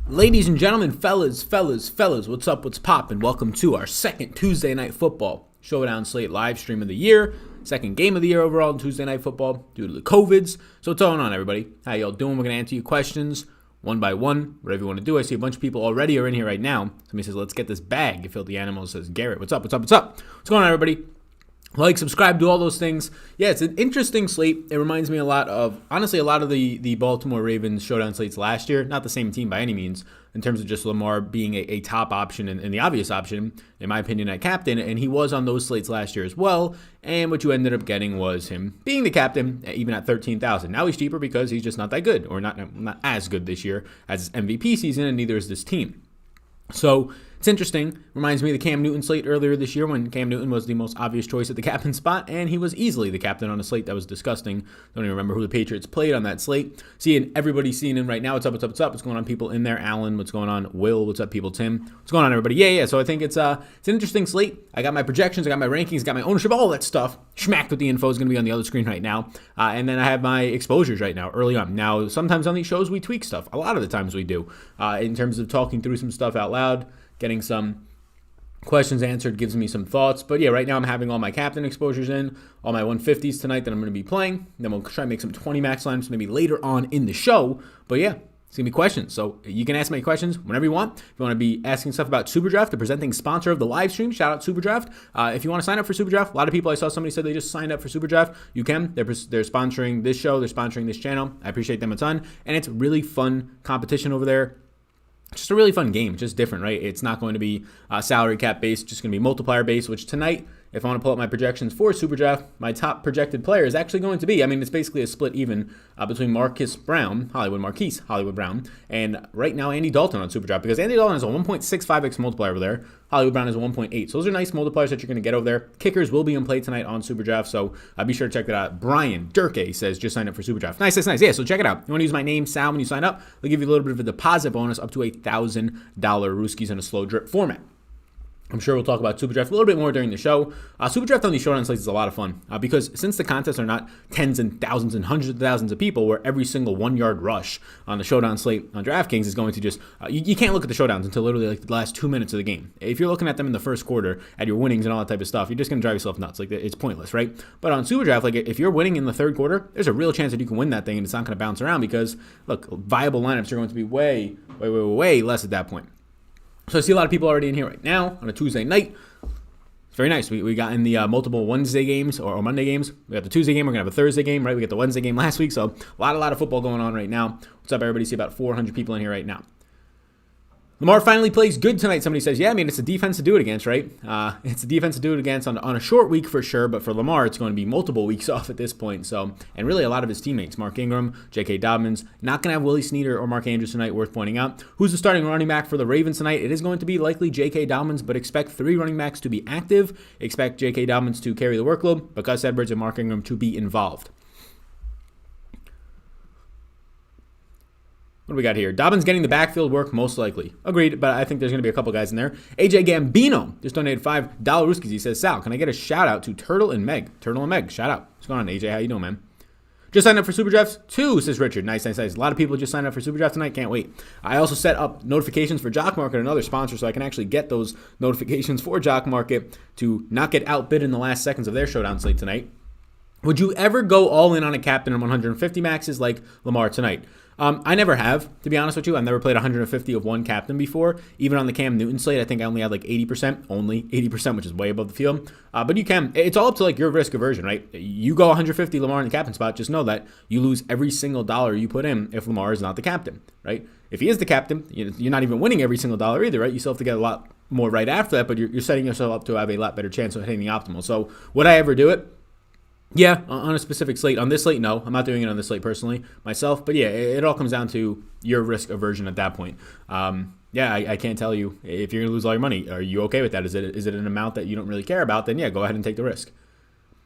Ladies and gentlemen, fellas, what's up, what's poppin'? Welcome to our second Tuesday Night Football Showdown Slate live stream of the year. Second game of the year overall in Tuesday Night Football due to the COVIDs. So what's going on, everybody? How y'all doing? We're going to answer your questions one by one, whatever you want to do. I see a bunch of people already are in here right now. Somebody says, let's get this bag. Filthy Animal says, Garrett, what's up? What's going on, everybody? Like, subscribe, do all those things. Yeah, it's an interesting slate. It reminds me a lot of, honestly, a lot of the Baltimore Ravens showdown slates last year. Not the same team by any means, in terms of just Lamar being a top option and the obvious option, in my opinion, at captain. And he was on those slates last year as well. And what you ended up getting was him being the captain, even at $13,000. Now he's cheaper because he's just not that good, or not as good this year as his MVP season, and neither is this team. So it's interesting. Reminds me of the Cam Newton slate earlier this year when Cam Newton was the most obvious choice at the captain spot, and he was easily the captain on a slate that was disgusting. Don't even remember who the Patriots played on that slate. Everybody seeing him right now. What's up? What's going on, people in there? Alan, what's going on? Will, what's up, people? Tim, what's going on, everybody? Yeah. So I think it's an interesting slate. I got my projections, I got my rankings, got my ownership, all that stuff. Schmacked with the info is going to be on the other screen right now. And then I have my exposures right now, early on. Now, sometimes on these shows we tweak stuff. A lot of the times we do. In terms of talking through some stuff out loud, getting some questions answered, gives me some thoughts. But yeah, right now I'm having all my captain exposures in, all my 150s tonight that I'm going to be playing. Then we'll try to make some 20 max lines maybe later on in the show. But yeah, it's going to be questions. So you can ask me questions whenever you want. If you want to be asking stuff about Superdraft, the presenting sponsor of the live stream, shout out Superdraft. If you want to sign up for Superdraft, a lot of people, I saw somebody said they just signed up for Superdraft. You can. They're sponsoring this show. They're sponsoring this channel. I appreciate them a ton. And it's really fun competition over there. Just a really fun game, just different, right? It's not going to be salary cap based, just going to be multiplier based, which tonight, if I want to pull up my projections for Superdraft, my top projected player is actually going to be, it's basically a split even between Marquise Brown, Hollywood Brown, and right now Andy Dalton on Superdraft, because Andy Dalton has a 1.65x multiplier over there. Hollywood Brown is a 1.8. So those are nice multipliers that you're going to get over there. Kickers will be in play tonight on Superdraft, so be sure to check that out. Brian Durkay says, just sign up for Superdraft. Nice. Yeah, so check it out. You want to use my name, Sal, when you sign up? They'll give you a little bit of a deposit bonus up to $1,000 Rooskies in a slow drip format. I'm sure we'll talk about Superdraft a little bit more during the show. Superdraft on these showdown slates is a lot of fun because since the contests are not tens and thousands and hundreds of thousands of people, where every single 1 yard rush on the showdown slate on DraftKings is going to just, you can't look at the showdowns until literally like the last 2 minutes of the game. If you're looking at them in the first quarter at your winnings and all that type of stuff, you're just going to drive yourself nuts. Like, it's pointless, right? But on Superdraft, like, if you're winning in the third quarter, there's a real chance that you can win that thing and it's not going to bounce around because, look, viable lineups are going to be way less at that point. So I see a lot of people already in here right now on a Tuesday night. It's very nice. We got in the multiple Wednesday games or Monday games. We got the Tuesday game. We're going to have a Thursday game, right? We got the Wednesday game last week. So a lot of football going on right now. What's up, everybody? See about 400 people in here right now. Lamar finally plays good tonight. Somebody says, yeah, it's a defense to do it against, right? It's a defense to do it against on a short week for sure, but for Lamar, it's going to be multiple weeks off at this point. So, and really a lot of his teammates, Mark Ingram, J.K. Dobbins, not going to have Willie Snead or Mark Andrews tonight, worth pointing out. Who's the starting running back for the Ravens tonight? It is going to be likely J.K. Dobbins, but expect 3 running backs to be active. Expect J.K. Dobbins to carry the workload, but Gus Edwards and Mark Ingram to be involved. What do we got here? Dobbins getting the backfield work, most likely. Agreed, but I think there's going to be a couple guys in there. AJ Gambino just donated $5 Rooskies. He says, Sal, can I get a shout out to Turtle and Meg? Shout out. What's going on, AJ? How you doing, man? Just signed up for Superdrafts too, says Richard. Nice. A lot of people just signed up for Superdraft tonight. Can't wait. I also set up notifications for Jock Market, another sponsor, so I can actually get those notifications for Jock Market to not get outbid in the last seconds of their showdown slate tonight. Would you ever go all in on a captain on 150 maxes like Lamar tonight? I never have, to be honest with you. I've never played 150 of one captain before. Even on the Cam Newton slate, I think I only had like 80%, which is way above the field. But you can, it's all up to like your risk aversion, right? You go 150 Lamar in the captain spot, just know that you lose every single dollar you put in if Lamar is not the captain, right? If he is the captain, you're not even winning every single dollar either, right? You still have to get a lot more right after that, but you're setting yourself up to have a lot better chance of hitting the optimal. So would I ever do it? Yeah, on a specific slate. On this slate, no. I'm not doing it on this slate personally myself. But yeah, it all comes down to your risk aversion at that point. I can't tell you if you're going to lose all your money. Are you okay with that? Is it an amount that you don't really care about? Then yeah, go ahead and take the risk.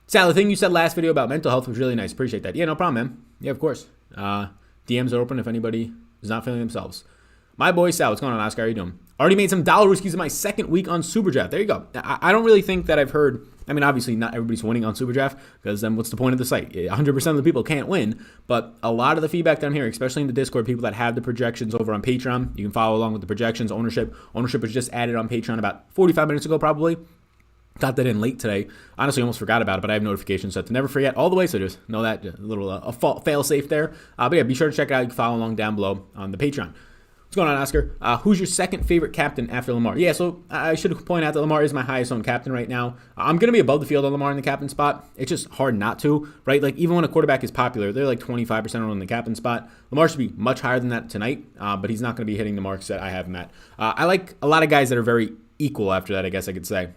Sal, the thing you said last video about mental health was really nice. Appreciate that. Yeah, no problem, man. Yeah, of course. DMs are open if anybody is not feeling themselves. My boy Sal, what's going on, Oscar? How you doing? Already made some dollar rooskies in my second week on Superdraft. There you go. I don't really think that I've heard. I mean, obviously, not everybody's winning on Superdraft because then what's the point of the site? 100% of the people can't win. But a lot of the feedback down here, especially in the Discord, people that have the projections over on Patreon, you can follow along with the projections. Ownership was just added on Patreon about 45 minutes ago, probably. Got that in late today. Honestly, almost forgot about it, but I have notifications set to never forget all the way. So just know that a little fail safe there. But yeah, be sure to check it out. You can follow along down below on the Patreon. What's going on, Oscar? Who's your second favorite captain after Lamar? Yeah, so I should point out that Lamar is my highest owned captain right now. I'm going to be above the field on Lamar in the captain spot. It's just hard not to, right? Like, even when a quarterback is popular, they're like 25% owned in the captain spot. Lamar should be much higher than that tonight, but he's not going to be hitting the marks that I have him at. I like a lot of guys that are very equal after that, I guess I could say.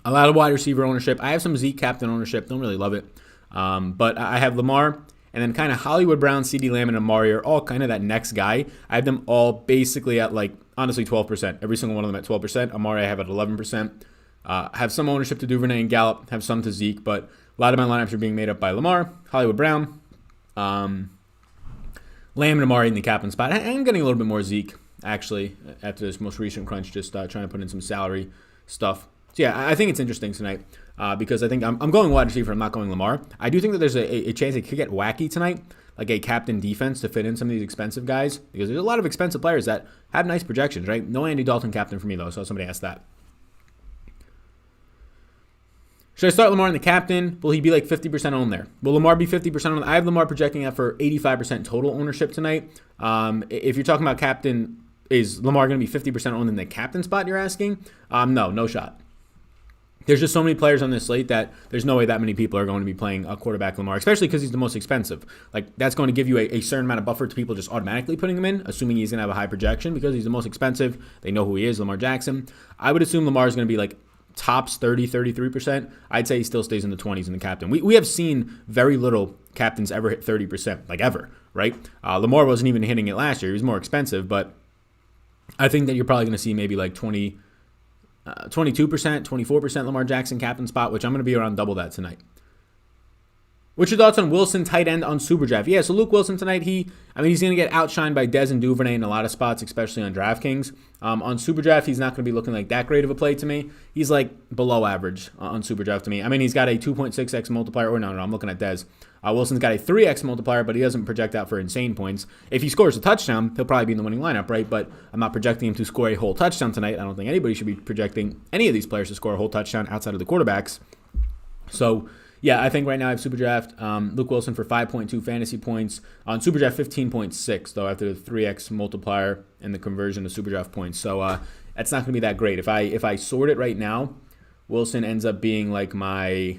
A lot of wide receiver ownership. I have some Zeke captain ownership. Don't really love it. But I have Lamar. And then kind of Hollywood Brown, CeeDee Lamb, and Amari are all kind of that next guy. I have them all basically at honestly 12%. Every single one of them at 12%. Amari I have at 11%. Have some ownership to Duvernay and Gallup. Have some to Zeke. But a lot of my lineups are being made up by Lamar, Hollywood Brown, Lamb, and Amari in the captain spot. I'm getting a little bit more Zeke, actually, after this most recent crunch, just trying to put in some salary stuff. So yeah, I think it's interesting tonight because I think I'm going wide receiver. I'm not going Lamar. I do think that there's a chance it could get wacky tonight, like a captain defense to fit in some of these expensive guys because there's a lot of expensive players that have nice projections, right? No Andy Dalton captain for me, though, so somebody asked that. Should I start Lamar in the captain? Will he be like 50% owned there? Will Lamar be 50% owned? I have Lamar projecting out for 85% total ownership tonight. If you're talking about captain, is Lamar going to be 50% owned in the captain spot, you're asking? No shot. There's just so many players on this slate that there's no way that many people are going to be playing a quarterback Lamar, especially because he's the most expensive. Like, that's going to give you a certain amount of buffer to people just automatically putting him in, assuming he's going to have a high projection because he's the most expensive. They know who he is, Lamar Jackson. I would assume Lamar is going to be like tops 30, 33%. I'd say he still stays in the 20s in the captain. We have seen very little captains ever hit 30%, like ever, right? Lamar wasn't even hitting it last year. He was more expensive, but I think that you're probably going to see maybe like 22%, 24% Lamar Jackson captain spot, which I'm going to be around double that tonight. What's your thoughts on Wilson tight end on Superdraft? Yeah, so Luke Wilson tonight, he's going to get outshined by Dez and Duvernay in a lot of spots, especially on DraftKings. On Superdraft, he's not going to be looking like that great of a play to me. He's like below average on Superdraft to me. I mean, he's got a 2.6x multiplier. Or no, I'm looking at Dez. Wilson's got a 3x multiplier, but he doesn't project out for insane points. If he scores a touchdown, he'll probably be in the winning lineup, right? But I'm not projecting him to score a whole touchdown tonight. I don't think anybody should be projecting any of these players to score a whole touchdown outside of the quarterbacks. So, yeah, I think right now I have Superdraft Luke Wilson for 5.2 fantasy points. On Superdraft, 15.6, though, after the 3x multiplier and the conversion to Superdraft points. So that's not going to be that great. If I sort it right now, Wilson ends up being like my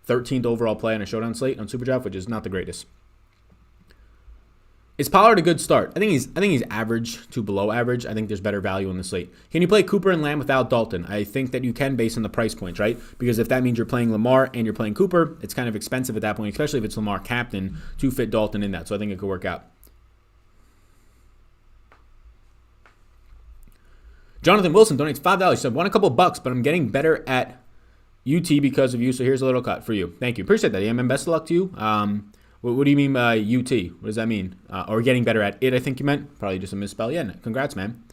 13th overall play on a showdown slate on Superdraft, which is not the greatest. Is Pollard a good start? I think he's average to below average. I think there's better value on the slate. Can you play Cooper and Lamb without Dalton? I think that you can based on the price points, right? Because if that means you're playing Lamar and you're playing Cooper, it's kind of expensive at that point, especially if it's Lamar captain to fit Dalton in that. So I think it could work out. Jonathan Wilson donates $5. He said, won a couple bucks, but I'm getting better at UT because of you. So here's a little cut for you. Thank you. Appreciate that, and best of luck to you. What do you mean by UT? What does that mean? Or getting better at it, I think you meant. Probably just a misspell. Yeah, congrats, man.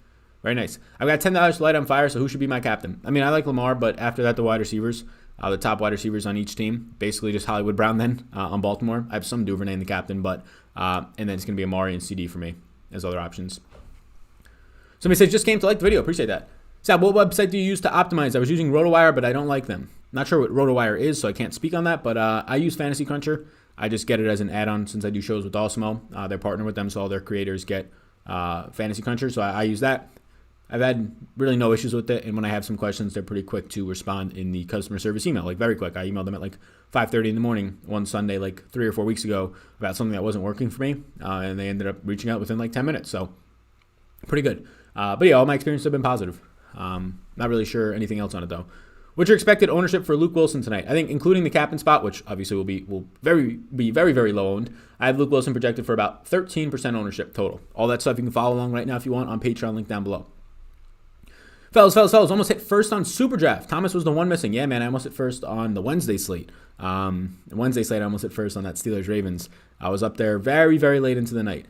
Very nice. I've got $10 to light on fire, so who should be my captain? I mean, I like Lamar, but after that, the wide receivers, the top wide receivers on each team, basically just Hollywood Brown then on Baltimore. I have some Duvernay in the captain, but and then it's going to be Amari and CD for me as other options. Somebody says, just came to like the video. Appreciate that. Sab, what website do you use to optimize? I was using RotoWire, but I don't like them. Not sure what RotoWire is, so I can't speak on that, but I use Fantasy Cruncher. I just get it as an add-on since I do shows with Awesemo. They're partnered with them, so all their creators get Fantasy Cruncher, so I use that. I've had really no issues with it, and when I have some questions, they're pretty quick to respond in the customer service email, like very quick. I emailed them at like 5:30 in the morning one Sunday, like 3 or 4 weeks ago, about something that wasn't working for me, and they ended up reaching out within like 10 minutes, so pretty good. But yeah, all my experiences have been positive. Not really sure anything else on it, though. What's your expected ownership for Luke Wilson tonight? I think including the captain spot, which obviously will be very low owned. I have Luke Wilson projected for about 13% ownership total. All that stuff you can follow along right now if you want on Patreon, link down below. Fellas, almost hit first on Superdraft. Thomas was the one missing. Yeah, man, I almost hit first on the Wednesday slate. I almost hit first on that Steelers-Ravens. I was up there very, very late into the night.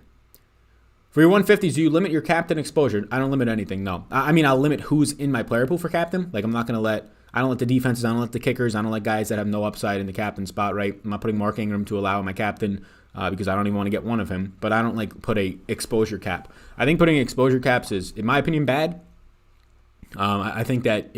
For your 150s, do you limit your captain exposure? I don't limit anything, no. I mean, I'll limit who's in my player pool for captain. Like, I don't let the defenses, I don't let the kickers, I don't let guys that have no upside in the captain spot, right? I'm not putting Mark Ingram to allow my captain because I don't even want to get one of him. But I don't, like, put a exposure cap. I think putting exposure caps is, in my opinion, bad. I think that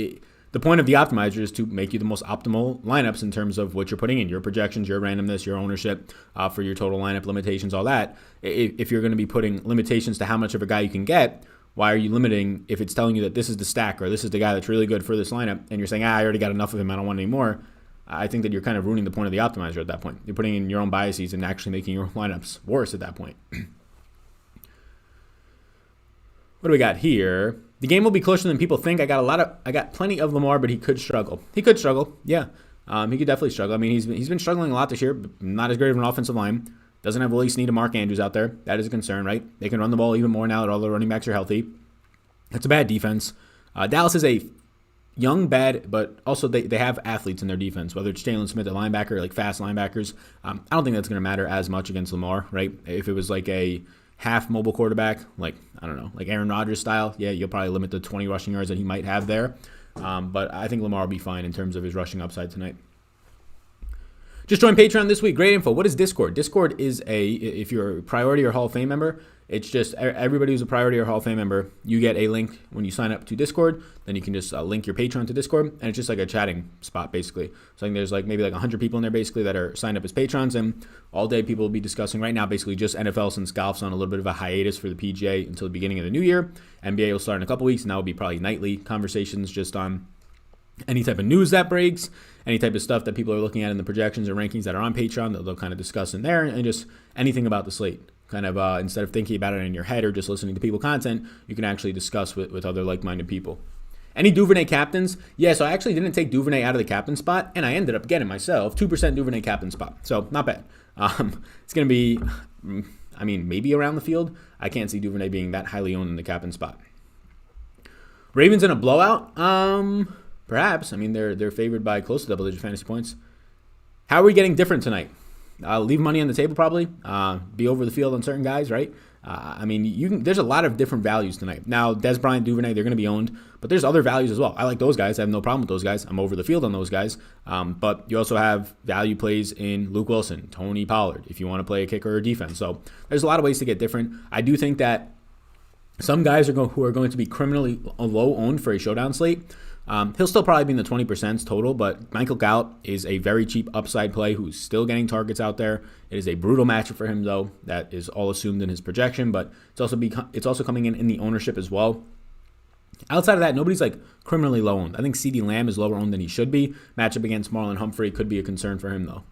the point of the optimizer is to make you the most optimal lineups in terms of what you're putting in, your projections, your randomness, your ownership for your total lineup limitations, all that. If you're going to be putting limitations to how much of a guy you can get, why are you limiting if it's telling you that this is the stack or this is the guy that's really good for this lineup and you're saying, I already got enough of him, I don't want any more? I think that you're kind of ruining the point of the optimizer at that point. You're putting in your own biases and actually making your lineups worse at that point. What do we got here? The game will be closer than people think. I got plenty of Lamar, but he could struggle. He could struggle, yeah. He could definitely struggle. I mean, he's been struggling a lot this year, but not as great of an offensive line. Doesn't have Willie Snead and Mark Andrews out there. That is a concern, right? They can run the ball even more now that all the running backs are healthy. It's a bad defense. Dallas is a young, bad, but also they have athletes in their defense, whether it's Jalen Smith, a linebacker, like fast linebackers. I don't think that's going to matter as much against Lamar, right? If it was like a half mobile quarterback, like, I don't know, like Aaron Rodgers style, yeah, you'll probably limit the 20 rushing yards that he might have there. But I think Lamar will be fine in terms of his rushing upside tonight. Just joined Patreon this week. Great info. What is Discord? Discord is if you're a Priority or Hall of Fame member, it's just everybody who's a Priority or Hall of Fame member, you get a link when you sign up to Discord. Then you can just link your Patreon to Discord, and it's just like a chatting spot, basically. So I think there's maybe 100 people in there, basically, that are signed up as patrons, and all day people will be discussing right now, basically, just NFL since golf's on a little bit of a hiatus for the PGA until the beginning of the new year. NBA will start in a couple weeks, and that will be probably nightly conversations just on any type of news that breaks, any type of stuff that people are looking at in the projections or rankings that are on Patreon that they'll kind of discuss in there, and just anything about the slate. Kind of instead of thinking about it in your head or just listening to people content, you can actually discuss with other like-minded people. Any Duvernay captains? Yeah, so I actually didn't take Duvernay out of the captain spot, and I ended up getting myself 2% Duvernay captain spot. So not bad. It's going to be, I mean, maybe around the field. I can't see Duvernay being that highly owned in the captain spot. Ravens in a blowout? Perhaps. I mean, they're favored by close to double-digit fantasy points. How are we getting different tonight? Leave money on the table probably. Be over the field on certain guys, right? I mean, there's a lot of different values tonight. Now, Des Bryant, Duvernay, they're going to be owned, but there's other values as well. I like those guys. I have no problem with those guys. I'm over the field on those guys. But you also have value plays in Luke Wilson, Tony Pollard, if you want to play a kicker or defense. So there's a lot of ways to get different. I do think that some guys who are going to be criminally low owned for a showdown slate. He'll still probably be in the 20% total, but Michael Gallup is a very cheap upside play who's still getting targets out there. It is a brutal matchup for him, though. That is all assumed in his projection, but it's also coming in the ownership as well. Outside of that, nobody's criminally low owned. I think CeeDee Lamb is lower owned than he should be. Matchup against Marlon Humphrey could be a concern for him, though.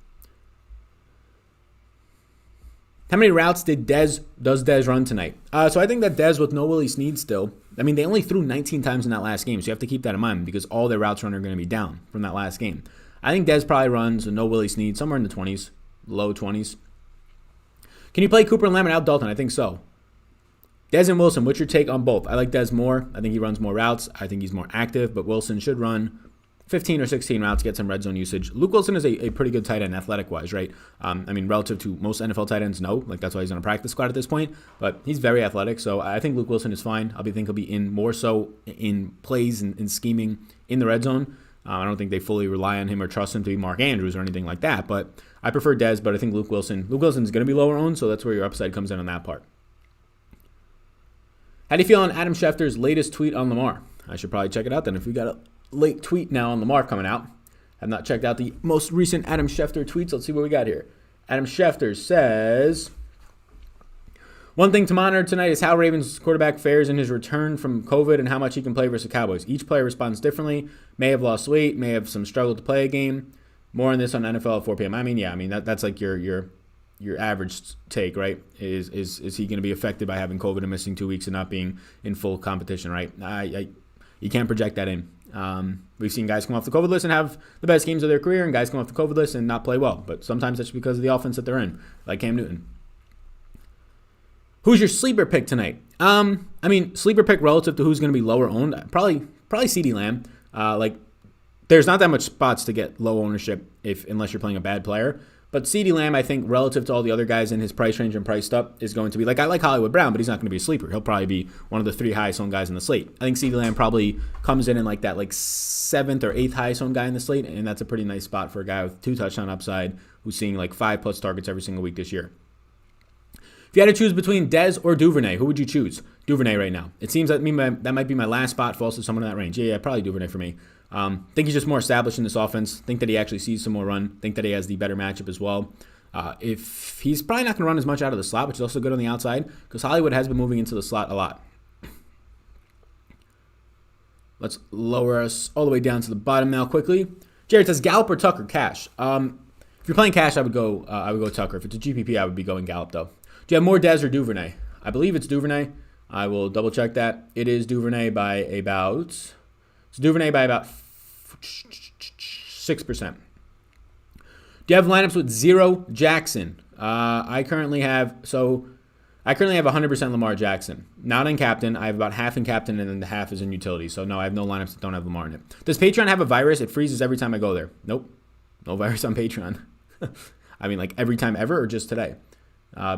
How many routes does Dez run tonight? So I think that Dez with no Willie Snead still. I mean, they only threw 19 times in that last game, so you have to keep that in mind because all their routes run are going to be down from that last game. I think Dez probably runs no Willie Snead somewhere in the 20s, low 20s. Can you play Cooper and Lamb out Dalton? I think so. Dez and Wilson, what's your take on both? I like Dez more. I think he runs more routes. I think he's more active, but Wilson should run 15 or 16 routes, get some red zone usage. Luke Wilson is a pretty good tight end athletic-wise, right? I mean, relative to most NFL tight ends, no. That's why he's on a practice squad at this point. But he's very athletic, so I think Luke Wilson is fine. I think he'll be in more so in plays and scheming in the red zone. I don't think they fully rely on him or trust him to be Mark Andrews or anything like that. But I prefer Dez, but I think Luke Wilson's going to be lower owned, so that's where your upside comes in on that part. How do you feel on Adam Schefter's latest tweet on Lamar? I should probably check it out then if we got a late tweet now on Lamar coming out. I've not checked out the most recent Adam Schefter tweets. Let's see what we got here. Adam Schefter says, one thing to monitor tonight is how Ravens quarterback fares in his return from COVID and how much he can play versus the Cowboys. Each player responds differently, may have lost weight, may have some struggle to play a game. More on this on NFL at 4 p.m. That's like your average take, right? Is he going to be affected by having COVID and missing 2 weeks and not being in full competition, right? You can't project that in. We've seen guys come off the COVID list and have the best games of their career, and guys come off the COVID list and not play well. But sometimes that's because of the offense that they're in, like Cam Newton. Who's your sleeper pick tonight? Sleeper pick relative to who's going to be lower owned, probably CeeDee Lamb. There's not that much spots to get low ownership unless you're playing a bad player. But CeeDee Lamb, I think, relative to all the other guys in his price range and priced up, is going to be like, I like Hollywood Brown, but he's not going to be a sleeper. He'll probably be one of the 3 highest owned guys in the slate. I think CeeDee Lamb probably comes in like that 7th or 8th highest owned guy in the slate, and that's a pretty nice spot for a guy with 2 touchdown upside who's seeing like 5+ targets every single week this year. If you had to choose between Dez or Duvernay, who would you choose? Duvernay right now. It seems that that might be my last spot for also someone in that range. Yeah, probably Duvernay for me. Think he's just more established in this offense. Think that he actually sees some more run. Think that he has the better matchup as well. If he's probably not going to run as much out of the slot, which is also good on the outside, because Hollywood has been moving into the slot a lot. Let's lower us all the way down to the bottom now quickly. Jared says Gallup or Tucker cash. If you're playing cash, I would go Tucker. If it's a GPP, I would be going Gallup though. Do you have more Dez or Duvernay? I believe it's Duvernay. I will double check that. It is Duvernay by about 6%. Do you have lineups with 0 Jackson? I currently have 100% Lamar Jackson. Not in captain. I have about half in captain, and then the half is in utility. So no, I have no lineups that don't have Lamar in it. Does Patreon have a virus? It freezes every time I go there. Nope. No virus on Patreon. I mean, like every time ever or just today?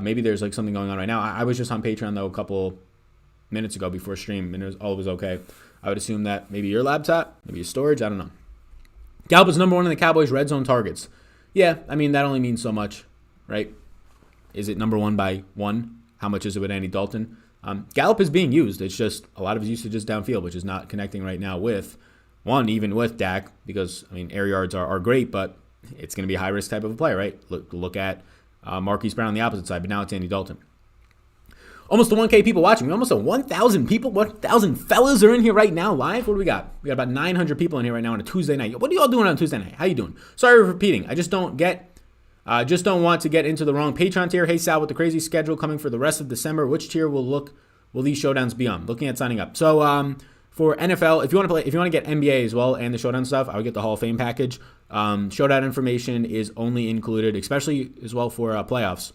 Maybe there's like something going on right now. I was just on Patreon though a couple minutes ago before stream, and all was okay. I would assume that maybe your laptop, maybe your storage, I don't know. Gallup is number 1 in the Cowboys' red zone targets. Yeah, I mean, that only means so much, right? Is it number 1 by 1? How much is it with Andy Dalton? Gallup is being used. It's just a lot of his usage is downfield, which is not connecting right now even with Dak, because, I mean, air yards are great, but it's going to be a high-risk type of a play, right? Look at Marquise Brown on the opposite side, but now it's Andy Dalton. Almost 1K people watching. We almost 1,000 people. 1,000 fellas are in here right now live. What do we got? We got about 900 people in here right now on a Tuesday night. What are you all doing on Tuesday night? How you doing? Sorry for repeating. I just don't want to get into the wrong Patreon tier. Hey Sal, with the crazy schedule coming for the rest of December, which tier will these showdowns be on? Looking at signing up. So for NFL, if you want to get NBA as well and the showdown stuff, I would get the Hall of Fame package. Showdown information is only included, especially as well for playoffs.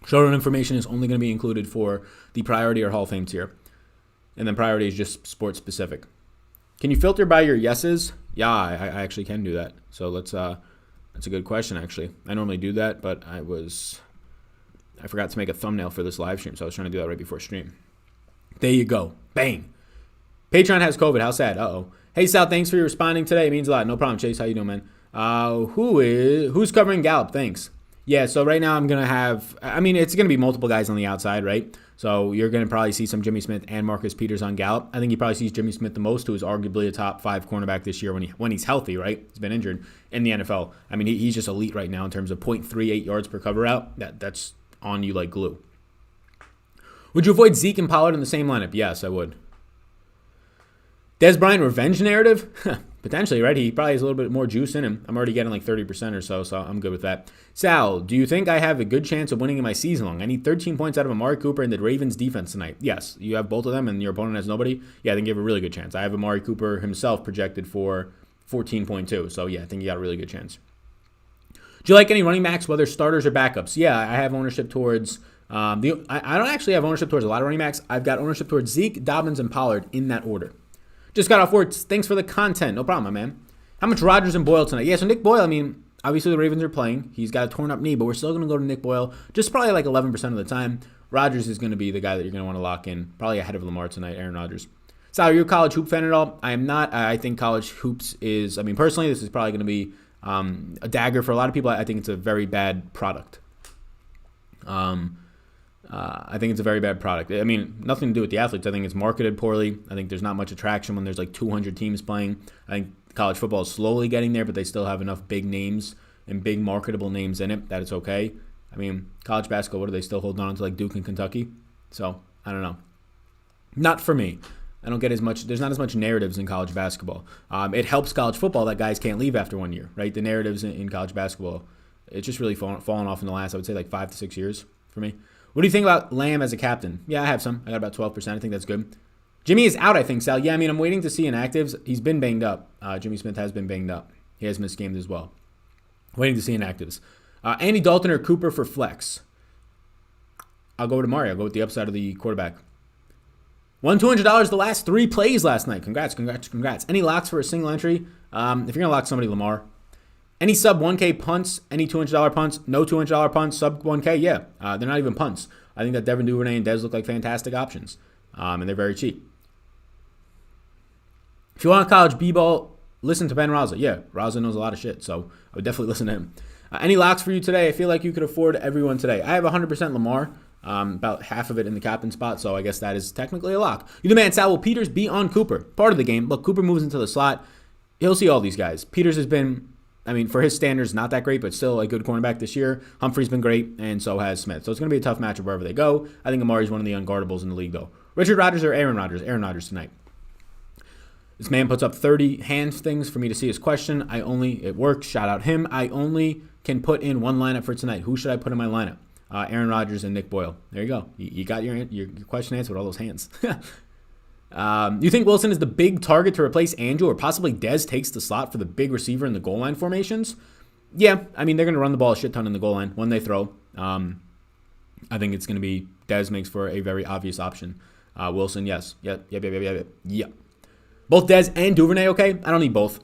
Showdown information is only going to be included for the priority or Hall of Fame tier. And then priority is just sports specific. Can you filter by your yeses? Yeah, I actually can do that. So that's a good question, actually. I normally do that, but I forgot to make a thumbnail for this live stream, so I was trying to do that right before stream. There you go. Bang. Patreon has COVID. How sad. Uh-oh. Hey, Sal, thanks for responding today. It means a lot. No problem, Chase. How you doing, man? Who's covering Gallup? Thanks. Yeah, so right now it's going to be multiple guys on the outside, right? So you're going to probably see some Jimmy Smith and Marcus Peters on Gallup. I think he probably sees Jimmy Smith the most, who is arguably a top 5 cornerback this year when he's healthy, right? He's been injured in the NFL. I mean, he's just elite right now in terms of 0.38 yards per cover out. That's on you like glue. Would you avoid Zeke and Pollard in the same lineup? Yes, I would. Dez Bryant revenge narrative? Potentially, right? He probably has a little bit more juice in him. I'm already getting like 30% or so I'm good with that. Sal, do you think I have a good chance of winning in my season long? I need 13 points out of Amari Cooper and the Ravens defense tonight. Yes, you have both of them and your opponent has nobody. Yeah, I think you have a really good chance. I have Amari Cooper himself projected for 14.2. So yeah, I think you got a really good chance. Do you like any running backs, whether starters or backups? Yeah, I have ownership towards I don't actually have ownership towards a lot of running backs. I've got ownership towards Zeke, Dobbins, and Pollard in that order. Just got off work. Thanks for the content. No problem, my man. How much Rodgers and Boyle tonight? Yeah, so Nick Boyle, I mean, obviously the Ravens are playing. He's got a torn up knee, but we're still going to go to Nick Boyle just probably like 11% of the time. Rodgers is going to be the guy that you're going to want to lock in, probably ahead of Lamar tonight, Aaron Rodgers. Sal, are you a college hoop fan at all? I am not. I think college hoops is, personally, this is probably going to be a dagger for a lot of people. I think it's a very bad product. I think it's a very bad product. I mean, nothing to do with the athletes. I think it's marketed poorly. I think there's not much attraction when there's like 200 teams playing. I think college football is slowly getting there, but they still have enough big names and big marketable names in it that it's okay. I mean, college basketball, what are they still holding on to, like Duke and Kentucky? So, I don't know. Not for me. I don't get as much. There's not as much narratives in college basketball. It helps college football that guys can't leave after 1 year, right? The narratives in college basketball, it's just really fallen off in the last, I would say, like 5 to 6 years for me. What do you think about Lamb as a captain? Yeah, I have some. I got about 12%. I think that's good. Jimmy is out, I think, Sal. Yeah, I mean, I'm waiting to see inactives. He's been banged up. Jimmy Smith has been banged up. He has missed games as well. Waiting to see inactives. Andy Dalton or Cooper for flex? I'll go with Amari. I'll go with the upside of the quarterback. Won $200 the last 3 plays last night. Congrats. Any locks for a single entry? If you're going to lock somebody, Lamar. Any sub 1K punts, any $200 punts, no $200 punts, sub 1K, yeah. They're not even punts. I think that Devin Duvernay and Dez look like fantastic options, and they're very cheap. If you want college B-ball, listen to Ben Raza. Yeah, Raza knows a lot of shit, so I would definitely listen to him. Any locks for you today? I feel like you could afford everyone today. I have 100% Lamar, about half of it in the captain spot, so I guess that is technically a lock. You the man, Sal. Will Peters be on Cooper? Part of the game. Look, Cooper moves into the slot. He'll see all these guys. Peters has been, for his standards, not that great, but still a good cornerback this year. Humphrey's been great, and so has Smith. So it's going to be a tough matchup wherever they go. I think Amari's one of the unguardables in the league, though. Richard Rodgers or Aaron Rodgers? Aaron Rodgers tonight. This man puts up 30 hand things for me to see his question. It works. Shout out him. I only can put in one lineup for tonight. Who should I put in my lineup? Aaron Rodgers and Nick Boyle. There you go. You got your question answered with all those hands. You think Wilson is the big target to replace Andrew, or possibly Dez takes the slot for the big receiver in the goal line formations? Yeah, they're going to run the ball a shit ton in the goal line when they throw. I think it's going to be Dez makes for a very obvious option. Wilson, yes. Yep. Both Dez and Duvernay, okay? I don't need both.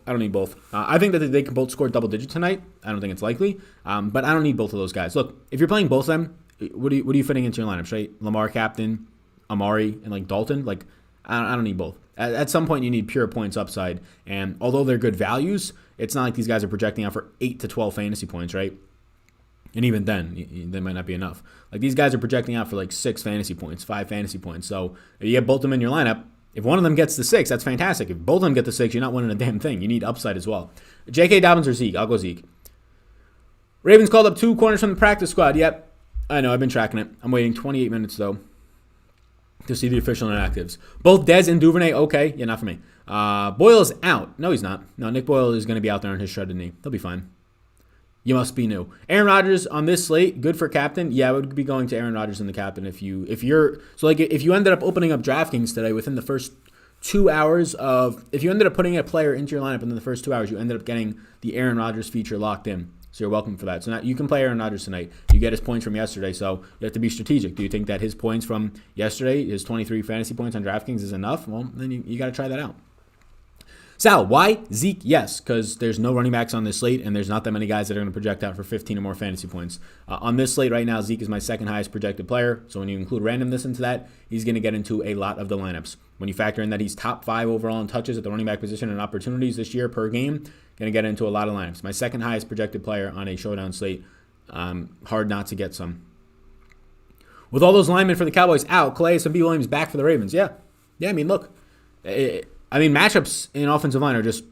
I think that they can both score double digits tonight. I don't think it's likely, but I don't need both of those guys. Look, if you're playing both of them, what are you fitting into your lineup? Right? Lamar captain, Amari, and Dalton. I don't need both. At some point, you need pure points upside, and although they're good values, it's not like these guys are projecting out for 8 to 12 fantasy points, right? And even then, they might not be enough. These guys are projecting out for 6 fantasy points, 5 fantasy points. So if you get both of them in your lineup, if one of them gets the 6, that's fantastic. If both of them get the 6, you're not winning a damn thing. You need upside as well. J.K. Dobbins or Zeke? I'll go Zeke. Ravens called up 2 corners from the practice squad. Yep, I know. I've been tracking it. I'm waiting 28 minutes, though, to see the official inactives. Both Dez and Duvernay, okay. Yeah, not for me. Boyle is out. No, he's not. No, Nick Boyle is going to be out there on his shredded knee. He'll be fine. You must be new. Aaron Rodgers on this slate, good for captain. Yeah, I would be going to Aaron Rodgers in the captain if you ended up opening up DraftKings today within the first 2 hours if you ended up putting a player into your lineup in the first 2 hours, you ended up getting the Aaron Rodgers feature locked in. So you're welcome for that. So now you can play Aaron Rodgers tonight. You get his points from yesterday, so you have to be strategic. Do you think that his points from yesterday, his 23 fantasy points on DraftKings is enough? Well, then you got to try that out. Sal, why? Zeke, yes, because there's no running backs on this slate, and there's not that many guys that are going to project out for 15 or more fantasy points. On this slate right now, Zeke is my second highest projected player, so when you include randomness into that, he's going to get into a lot of the lineups. When you factor in that he's top 5 overall in touches at the running back position and opportunities this year per game, going to get into a lot of lineups. My second highest projected player on a showdown slate. Hard not to get some. With all those linemen for the Cowboys out, Calais and B. Williams back for the Ravens. Yeah, look. Matchups in offensive line are just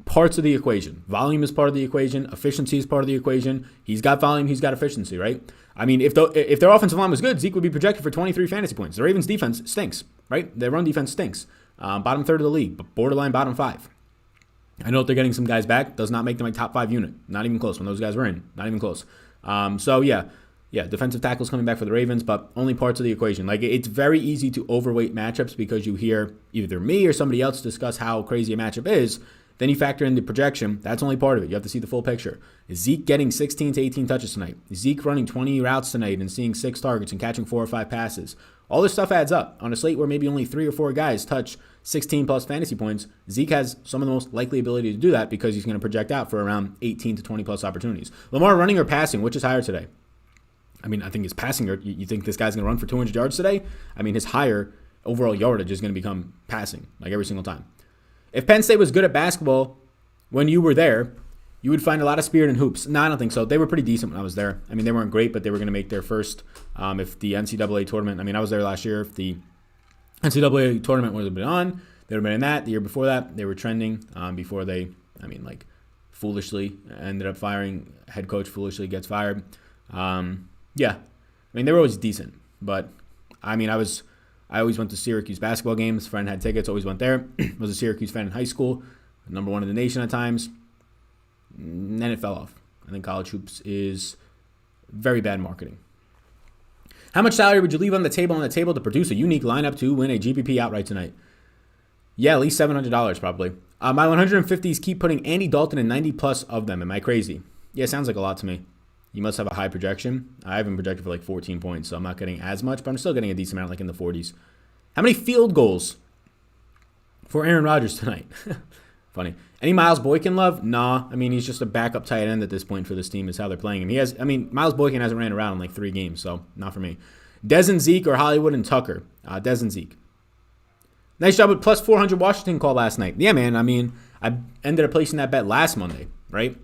parts of the equation. Volume is part of the equation. Efficiency is part of the equation. He's got volume. He's got efficiency, right? If their offensive line was good, Zeke would be projected for 23 fantasy points. The Ravens' defense stinks, right? Their run defense stinks. Bottom third of the league, but borderline bottom 5. I know that they're getting some guys back. Does not make them a top 5 unit. Not even close when those guys were in. Not even close. Defensive tackles coming back for the Ravens, but only parts of the equation. It's very easy to overweight matchups because you hear either me or somebody else discuss how crazy a matchup is. Then you factor in the projection. That's only part of it. You have to see the full picture. Is Zeke getting 16 to 18 touches tonight? Is Zeke running 20 routes tonight and seeing 6 targets and catching 4 or 5 passes? All this stuff adds up. On a slate where maybe only 3 or 4 guys touch 16 plus fantasy points, Zeke has some of the most likely ability to do that because he's going to project out for around 18 to 20 plus opportunities. Lamar running or passing, which is higher today? I think his passing yard, you think this guy's going to run for 200 yards today? His higher overall yardage is going to become passing, every single time. If Penn State was good at basketball when you were there, you would find a lot of spirit in hoops. No, I don't think so. They were pretty decent when I was there. They weren't great, but they were going to make their first, if the NCAA tournament, I was there last year. If the NCAA tournament would have been on, they would have been in that. The year before that, they were trending before they, foolishly ended up firing. Head coach foolishly gets fired. They were always decent, but I always went to Syracuse basketball games. Friend had tickets, always went there. Was a Syracuse fan in high school, number 1 in the nation at times. And then it fell off. I think college hoops is very bad marketing. How much salary would you leave on the table to produce a unique lineup to win a GPP outright tonight? Yeah, at least $700 probably. My 150s keep putting Andy Dalton in 90 plus of them. Am I crazy? Yeah, sounds like a lot to me. You must have a high projection. I haven't projected for 14 points, so I'm not getting as much, but I'm still getting a decent amount, in the 40s. How many field goals for Aaron Rodgers tonight? Funny. Any Miles Boykin love? Nah. I mean, he's just a backup tight end at this point for this team is how they're playing him. Miles Boykin hasn't ran around in like 3 games, so not for me. Dez and Zeke or Hollywood and Tucker? Dez and Zeke. Nice job with plus 400 Washington call last night. Yeah, man. I mean, I ended up placing that bet last Monday, right?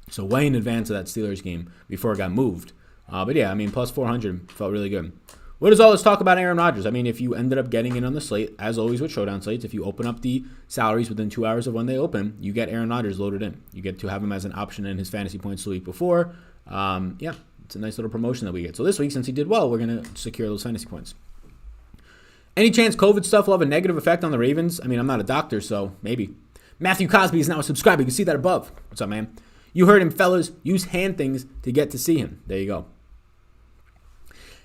So way in advance of that Steelers game before it got moved. But yeah, I mean, plus 400 felt really good. What is all this talk about Aaron Rodgers? I mean, if you ended up getting in on the slate, as always with showdown slates, if you open up the salaries within 2 hours of when they open, you get Aaron Rodgers loaded in. You get to have him as an option in his fantasy points the week before. Yeah, it's a nice little promotion that we get. So this week, since he did well, we're going to secure those fantasy points. Any chance COVID stuff will have a negative effect on the Ravens? I mean, I'm not a doctor, so maybe. Matthew Cosby is now a subscriber. You can see that above. What's up, man? You heard him, fellas. Use hand things to get to see him. There you go.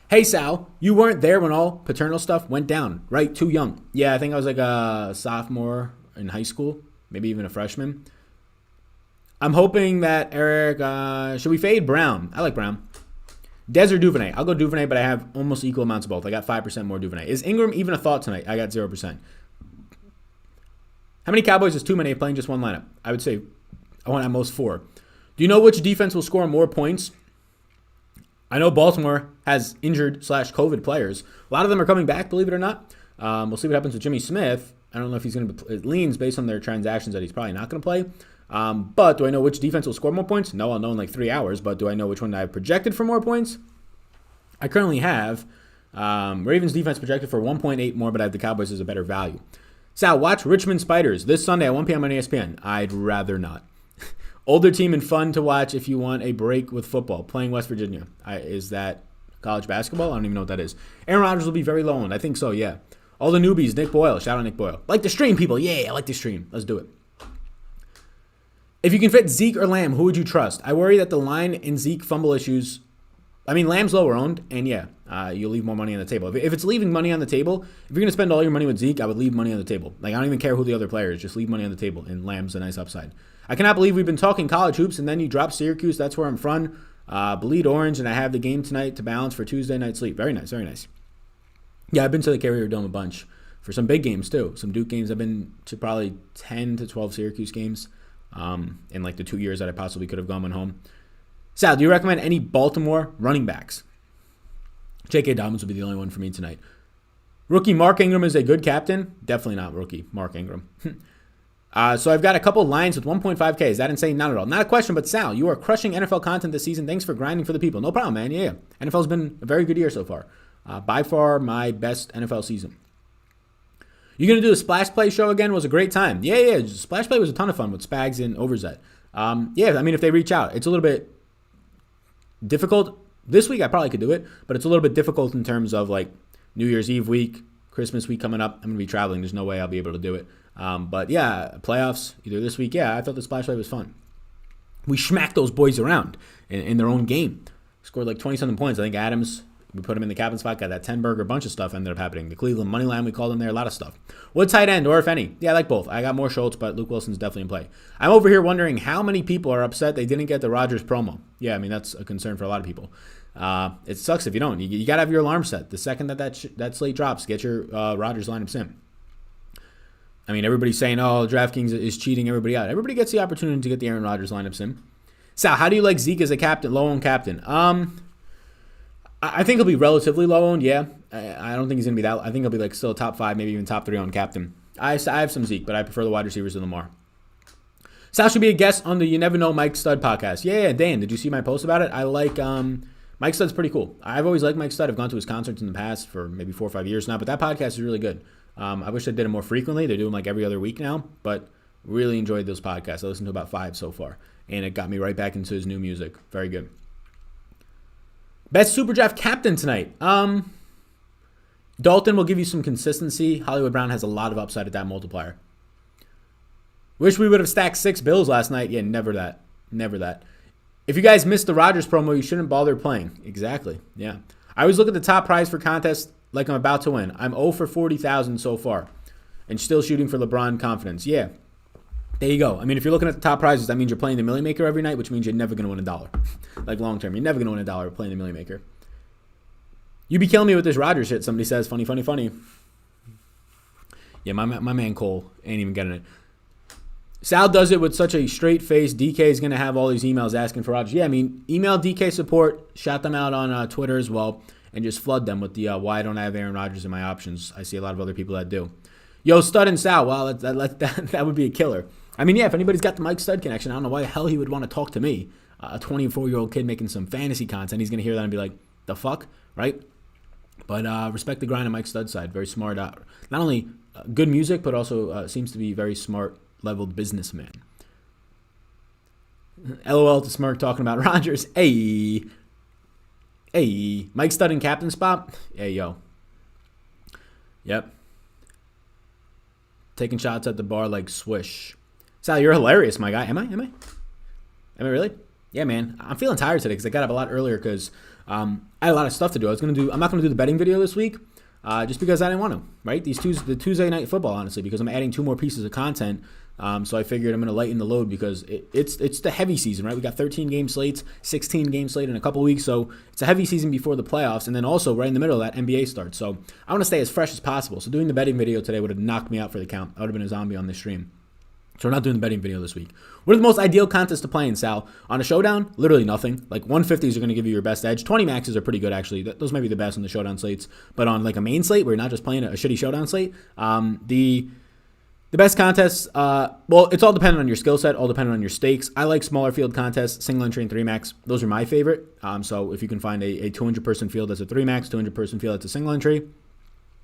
Hey, Sal, you weren't there when all paternal stuff went down, right? Too young. Yeah, I think I was like a sophomore in high school, maybe even a freshman. I'm hoping that Eric, should we fade Brown? I like Brown. Dez or Duvernay? I'll go Duvernay, but I have almost equal amounts of both. I got 5% more Duvernay. Is Ingram even a thought tonight? I got 0%. How many Cowboys is too many playing just one lineup? I would say I want at most 4. Do you know which defense will score more points? I know Baltimore has injured/COVID players. A lot of them are coming back, believe it or not. We'll see what happens with Jimmy Smith. I don't know if he's going to. It leans based on their transactions that he's probably not going to play. But do I know which defense will score more points? No, I'll know in like 3 hours. But do I know which one I've projected for more points? I currently have Ravens defense projected for 1.8 more, but I have the Cowboys as a better value. Sal, watch Richmond Spiders this Sunday at 1 p.m. on ESPN. I'd rather not. Older team and fun to watch if you want a break with football. Playing West Virginia. Is that college basketball? I don't even know what that is. Aaron Rodgers will be very low owned. I think so, yeah. All the newbies, Nick Boyle. Shout out Nick Boyle. Like the stream, people. Yeah, I like the stream. Let's do it. If you can fit Zeke or Lamb, who would you trust? I worry that the line and Zeke fumble issues. I mean, Lamb's lower owned, and yeah, you'll leave more money on the table. If it's leaving money on the table, if you're going to spend all your money with Zeke, I would leave money on the table. Like, I don't even care who the other player is. Just leave money on the table, and Lamb's a nice upside. I cannot believe we've been talking college hoops, and then you drop Syracuse. That's where I'm from. Bleed orange, and I have the game tonight to balance for Tuesday night sleep. Very nice, very nice. Yeah, I've been to the Carrier Dome a bunch for some big games, too. Some Duke games. I've been to probably 10 to 12 Syracuse games in like the 2 years that I possibly could have gone when home. Sal, do you recommend any Baltimore running backs? J.K. Dobbins would be the only one for me tonight. Rookie Mark Ingram is a good captain. Definitely not rookie Mark Ingram. So I've got a couple lines with 1.5K. Is that insane? Not at all. Not a question, but Sal, you are crushing NFL content this season. Thanks for grinding for the people. No problem, man. Yeah. NFL's been a very good year so far. By far my best NFL season. You going to do the Splash Play show again? It was a great time. Yeah. Splash Play was a ton of fun with Spags and Overzet. Yeah, I mean, if they reach out, it's a little bit difficult. This week I probably could do it, but it's a little bit difficult in terms of like New Year's Eve week, Christmas week coming up. I'm going to be traveling. There's no way I'll be able to do it. But yeah, playoffs either this week. Yeah, I thought the Splash Play was fun. We smacked those boys around in their own game. Scored like 20-something points. I think Adams, we put him in the captain spot, got that 10-burger, bunch of stuff ended up happening. The Cleveland money line, we called him there, a lot of stuff. What tight end, or if any? Yeah, I like both. I got more Schultz, but Luke Wilson's definitely in play. I'm over here wondering how many people are upset they didn't get the Rodgers promo. Yeah, I mean, that's a concern for a lot of people. It sucks if you don't. You got to have your alarm set. The second that slate drops, get your Rodgers lineups in. I mean, everybody's saying, oh, DraftKings is cheating everybody out. Everybody gets the opportunity to get the Aaron Rodgers lineups in. Sal, how do you like Zeke as a captain, low-owned captain? I think he'll be relatively low-owned, yeah. I don't think he's going to be that. I think he'll be like still top 5, maybe even top 3 on captain. I have some Zeke, but I prefer the wide receivers to Lamar. Sal should be a guest on the You Never Know Mike Stud podcast. Yeah, Dan, did you see my post about it? I like Mike Stud's pretty cool. I've always liked Mike Stud. I've gone to his concerts in the past for maybe 4 or 5 years now, but that podcast is really good. I wish I did it more frequently. They're doing like every other week now, but really enjoyed those podcasts. I listened to about 5 so far, and it got me right back into his new music. Very good. Best Super Draft captain tonight. Dalton will give you some consistency. Hollywood Brown has a lot of upside at that multiplier. Wish we would have stacked 6 Bills last night. Yeah, never that. Never that. If you guys missed the Rodgers promo, you shouldn't bother playing. Exactly. Yeah. I always look at the top prize for contests like I'm about to win. I'm 0 for 40,000 so far and still shooting for LeBron confidence. Yeah. There you go. I mean, if you're looking at the top prizes, that means you're playing the Millie Maker every night, which means you're never going to win $1. Like long term, you're never going to win $1 playing the Millie Maker. You be killing me with this Rodgers shit, somebody says. Funny, funny, funny. Yeah, my man Cole ain't even getting it. Sal does it with such a straight face. DK is going to have all these emails asking for Rodgers. Yeah, I mean, email DK support, shout them out on Twitter as well, and just flood them with the why don't I have Aaron Rodgers in my options. I see a lot of other people that do. Yo, Stud and Sal, wow, that would be a killer. I mean, yeah, if anybody's got the Mike Stud connection, I don't know why the hell he would want to talk to me, a 24-year-old kid making some fantasy content. He's going to hear that and be like, the fuck, right? But respect the grind on Mike Stud's side. Very smart. Not only good music, but also seems to be very smart leveled businessman. LOL to Smirk talking about Rodgers. Hey, Mike Stud in captain spot. Hey, yo. Yep. Taking shots at the bar like Swish. Sal, you're hilarious, my guy. Am I really? Yeah, man. I'm feeling tired today because I got up a lot earlier because I had a lot of stuff to do. I'm not going to do the betting video this week. Just because I didn't want to, right? The Tuesday night football, honestly, because I'm adding 2 more pieces of content. So I figured I'm going to lighten the load because it's the heavy season, right? We got 13 game slates, 16 game slate in a couple weeks. So it's a heavy season before the playoffs. And then also right in the middle of that, NBA starts. So I want to stay as fresh as possible. So doing the betting video today would have knocked me out for the count. I would have been a zombie on this stream. So we're not doing the betting video this week. What are the most ideal contests to play in, Sal? On a showdown, literally nothing. Like 150s are going to give you your best edge. 20 maxes are pretty good, actually. Those might be the best on the showdown slates. But on like a main slate where you're not just playing a shitty showdown slate, the best contests, well, it's all dependent on your skill set, all dependent on your stakes. I like smaller field contests, single entry and 3 max. Those are my favorite. So if you can find a 200-person field that's a 3 max, 200-person field that's a single entry,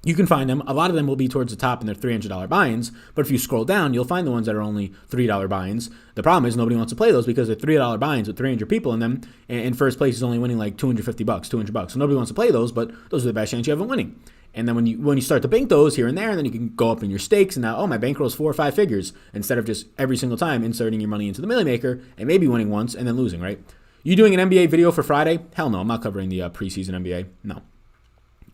you can find them. A lot of them will be towards the top and they're $300 buy-ins. But if you scroll down, you'll find the ones that are only $3 buy-ins. The problem is nobody wants to play those because they're $3 buy-ins with 300 people in them. And first place is only winning like $250, $200. So nobody wants to play those, but those are the best chance you have of winning. And then when you start to bank those here and there, then you can go up in your stakes. And now, my bankroll is 4 or 5 figures instead of just every single time inserting your money into the Millie Maker and maybe winning once and then losing, right? You doing an NBA video for Friday? Hell no, I'm not covering the preseason NBA. No.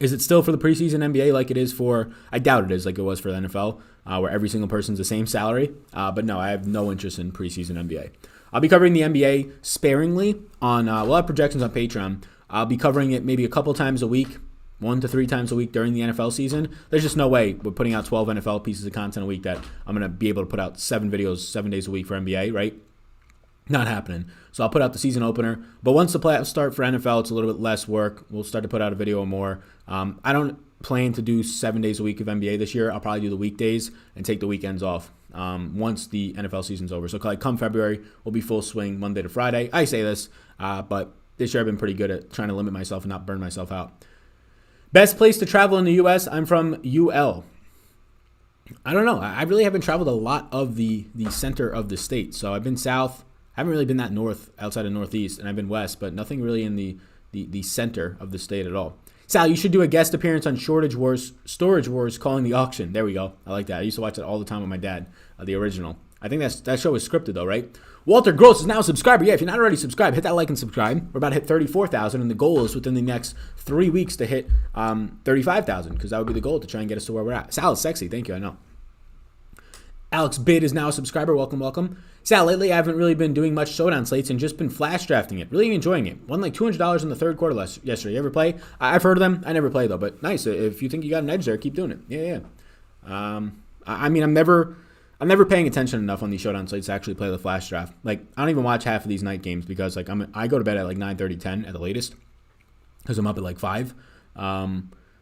Is it still for the preseason NBA like it is for, I doubt it is like it was for the NFL, where every single person's the same salary. But no, I have no interest in preseason NBA. I'll be covering the NBA sparingly on, we'll have projections on Patreon. I'll be covering it maybe a couple times a week, 1 to 3 times a week during the NFL season. There's just no way we're putting out 12 NFL pieces of content a week that I'm going to be able to put out 7 videos 7 days a week for NBA, right? Not happening. So I'll put out the season opener. But once the playoffs start for NFL, it's a little bit less work. We'll start to put out a video more. I don't plan to do 7 days a week of NBA this year. I'll probably do the weekdays and take the weekends off once the NFL season's over. So like come February, we'll be full swing Monday to Friday. I say this, but this year I've been pretty good at trying to limit myself and not burn myself out. Best place to travel in the U.S. I'm from UL. I don't know. I really haven't traveled a lot of the center of the state. So I've been south. I haven't really been that north, outside of northeast, and I've been west, but nothing really in the center of the state at all. Sal, you should do a guest appearance on Storage Wars calling the auction. There we go. I like that. I used to watch it all the time with my dad, the original. I think that show is scripted though, right? Walter Gross is now a subscriber. Yeah, if you're not already subscribed, hit that like and subscribe. We're about to hit 34,000, and the goal is within the next 3 weeks to hit 35,000, because that would be the goal to try and get us to where we're at. Sal is sexy. Thank you. I know. Alex Bid is now a subscriber. Welcome, welcome. Sal, lately I haven't really been doing much showdown slates and just been flash drafting it. Really enjoying it. Won like $200 in the third quarter yesterday. You ever play? I've heard of them. I never play though, but nice. If you think you got an edge there, keep doing it. Yeah. I mean, I'm never paying attention enough on these showdown slates to actually play the flash draft. Like, I don't even watch half of these night games because like I go to bed at like 9:30, 10 at the latest because I'm up at like 5.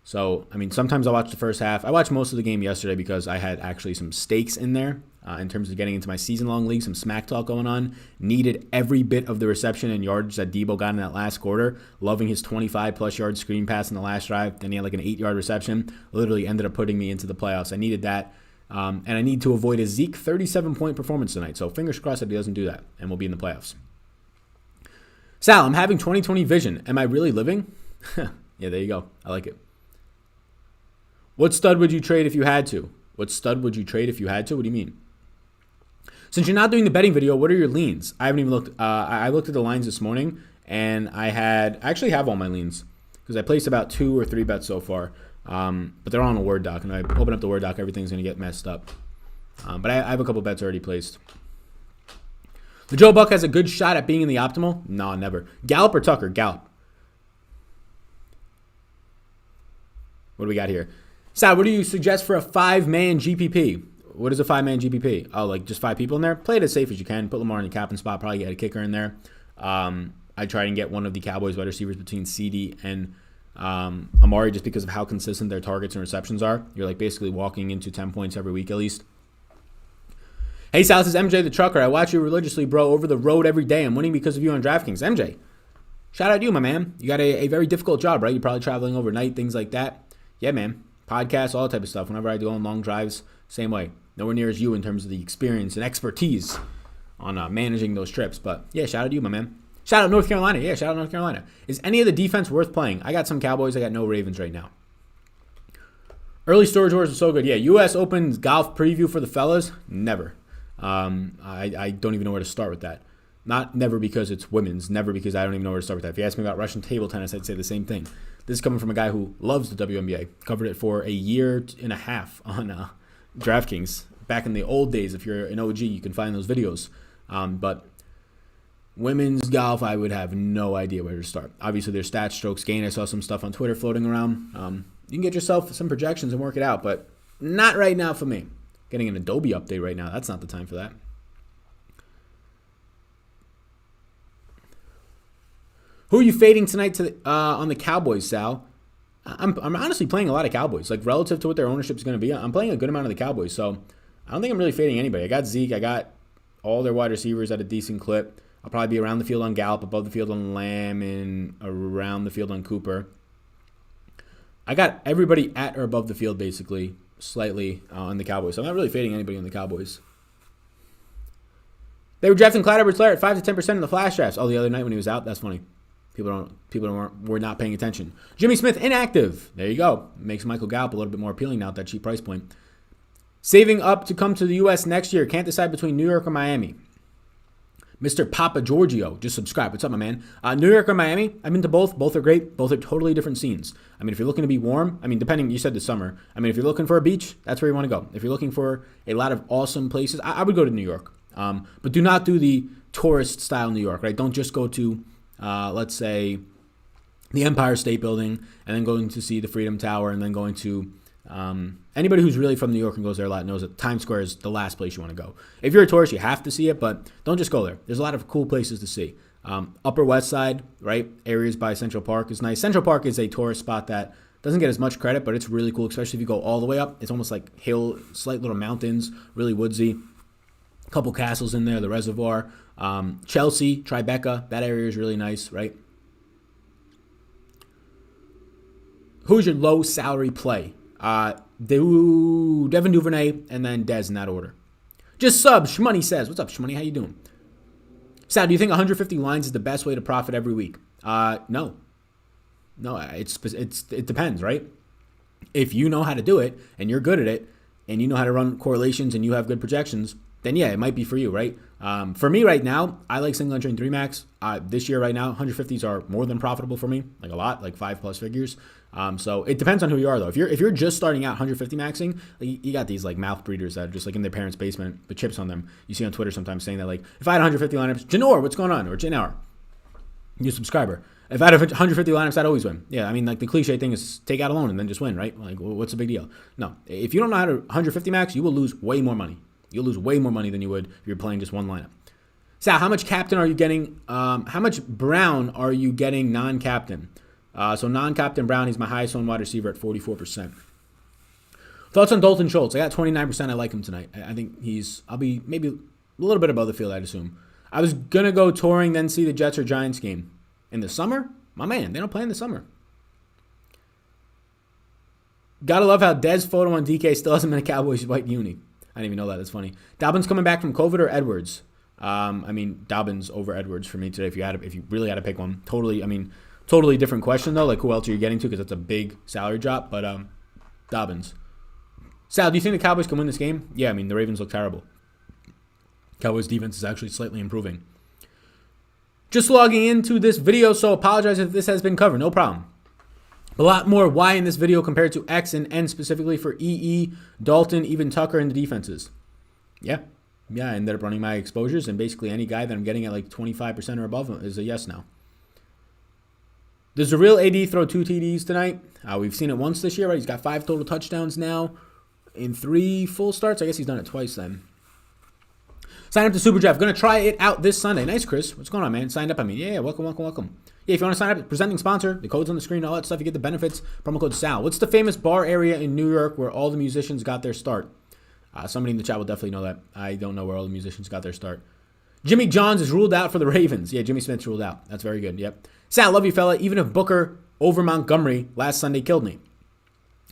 So, I mean, sometimes I watch the first half. I watched most of the game yesterday because I had actually some stakes in there in terms of getting into my season-long league, some smack talk going on. Needed every bit of the reception and yards that Debo got in that last quarter. Loving his 25-plus yard screen pass in the last drive. Then he had like an 8-yard reception. Literally ended up putting me into the playoffs. I needed that. And I need to avoid a Zeke 37-point performance tonight. So fingers crossed that he doesn't do that, and we'll be in the playoffs. Sal, I'm having 20/20 vision. Am I really living? Yeah, there you go. I like it. What stud would you trade if you had to? What stud would you trade if you had to? What do you mean? Since you're not doing the betting video, what are your leans? I haven't even looked. I looked at the lines this morning, and I actually have all my leans because I placed about 2 or 3 bets so far. But they're all on a Word doc, and I open up the Word doc, everything's going to get messed up. But I have a couple bets already placed. The Joe Buck has a good shot at being in the optimal? No, never. Gallup or Tucker? Gallup. What do we got here? Sal, what do you suggest for a 5-man GPP? What is a 5-man GPP? Oh, like just 5 people in there? Play it as safe as you can. Put Lamar in the captain spot. Probably get a kicker in there. I try and get one of the Cowboys wide receivers between CD and Amari just because of how consistent their targets and receptions are. You're like basically walking into 10 points every week at least. Hey, Sal, this is MJ the Trucker. I watch you religiously, bro, over the road every day. I'm winning because of you on DraftKings. MJ, shout out to you, my man. You got a very difficult job, right? You're probably traveling overnight, things like that. Yeah, man. Podcasts, all that type of stuff. Whenever I do on long drives, same way. Nowhere near as you in terms of the experience and expertise on managing those trips. But yeah, shout out to you, my man. Shout out North Carolina. Yeah, shout out North Carolina. Is any of the defense worth playing? I got some Cowboys. I got no Ravens right now. Early storage orders are so good. Yeah, U.S. Open golf preview for the fellas? Never. I don't even know where to start with that. Not never because it's women's. Never because I don't even know where to start with that. If you ask me about Russian table tennis, I'd say the same thing. This is coming from a guy who loves the WNBA. Covered it for a year and a half on DraftKings. Back in the old days, if you're an OG, you can find those videos. But women's golf, I would have no idea where to start. Obviously, there's stats, strokes, gain. I saw some stuff on Twitter floating around. You can get yourself some projections and work it out, but not right now for me. Getting an Adobe update right now, that's not the time for that. Who are you fading tonight on the Cowboys, Sal? I'm honestly playing a lot of Cowboys. Like, relative to what their ownership is going to be, I'm playing a good amount of the Cowboys. So, I don't think I'm really fading anybody. I got Zeke. I got all their wide receivers at a decent clip. I'll probably be around the field on Gallup, above the field on Lamb, and around the field on Cooper. I got everybody at or above the field, basically, slightly on the Cowboys. So, I'm not really fading anybody on the Cowboys. They were drafting Clyde Edwards-Helaire at 5 to 10% in the flash drafts. Oh, the other night when he was out? That's funny. People were not paying attention. Jimmy Smith inactive. There you go. Makes Michael Gallup a little bit more appealing now at that cheap price point. Saving up to come to the U.S. next year. Can't decide between New York or Miami. Mr. Papa Giorgio, just subscribe. What's up, my man? New York or Miami? I've been to both. Both are great. Both are totally different scenes. I mean, if you're looking to be warm, depending, you said the summer. If you're looking for a beach, that's where you want to go. If you're looking for a lot of awesome places, I would go to New York. But do not do the tourist style New York, right? Don't just go to let's say, the Empire State Building, and then going to see the Freedom Tower, and then going to anybody who's really from New York and goes there a lot knows that Times Square is the last place you want to go. If you're a tourist, you have to see it, but don't just go there. There's a lot of cool places to see. Upper West Side, right? Areas by Central Park is nice. Central Park is a tourist spot that doesn't get as much credit, but it's really cool, especially if you go all the way up. It's almost like hill, slight little mountains, really woodsy. A couple castles in there, the reservoir. Chelsea, Tribeca, that area is really nice, right? Who's your low salary play? Devin Duvernay and then Dez in that order. Just sub, Shmoney says. What's up, Shmoney? How you doing? Sal, do you think 150 lines is the best way to profit every week? No. No, it depends, right? If you know how to do it and you're good at it and you know how to run correlations and you have good projections, then yeah, it might be for you, right? For me right now, I like single entry and 3 max. This year right now, 150s are more than profitable for me, like a lot, like 5+ figures. So it depends on who you are though. If you're just starting out 150 maxing, like, you got these like mouth breeders that are just like in their parents' basement with chips on them. You see on Twitter sometimes saying that, like, if I had 150 lineups, Janor, what's going on? Or Janor, new subscriber. If I had 150 lineups, I'd always win. Yeah, like the cliche thing is take out a loan and then just win, right? Like, what's the big deal? No, if you don't know how to 150 max, you will lose way more money. You'll lose way more money than you would if you're playing just one lineup. Sal, how much captain are you getting? How much Brown are you getting non-captain? So non-captain Brown, he's my highest owned wide receiver at 44%. Thoughts on Dalton Schultz? I got 29%. I like him tonight. I think I'll be maybe a little bit above the field, I'd assume. I was going to go touring, then see the Jets or Giants game. In the summer? My man, they don't play in the summer. Gotta love how Dez photo on DK still hasn't been a Cowboys white uni. I didn't even know that. That's funny. Dobbins coming back from COVID or Edwards? Dobbins over Edwards for me today. If you really had to pick one, totally different question though. Like, who else are you getting to? Because that's a big salary drop. But Dobbins. Sal, do you think the Cowboys can win this game? Yeah, the Ravens look terrible. Cowboys defense is actually slightly improving. Just logging into this video, so apologize if this has been covered. No problem. A lot more Y in this video compared to X and N specifically for EE, Dalton, even Tucker in the defenses. Yeah, I ended up running my exposures, and basically any guy that I'm getting at like 25% or above is a yes now. Does the real AD throw 2 TDs tonight? We've seen it once this year, right? He's got 5 total touchdowns now. in 3 full starts. I guess he's done it twice then. Sign up to Super Draft. Going to try it out this Sunday. Nice, Chris. What's going on, man? Signed up. Yeah, welcome. Yeah, if you want to sign up, presenting sponsor, the code's on the screen, all that stuff. You get the benefits. Promo code SAL. What's the famous bar area in New York where all the musicians got their start? Somebody in the chat will definitely know that. I don't know where all the musicians got their start. Jimmy Johns is ruled out for the Ravens. Yeah, Jimmy Smith's ruled out. That's very good. Yep. Sal, love you, fella. Even if Booker over Montgomery last Sunday killed me.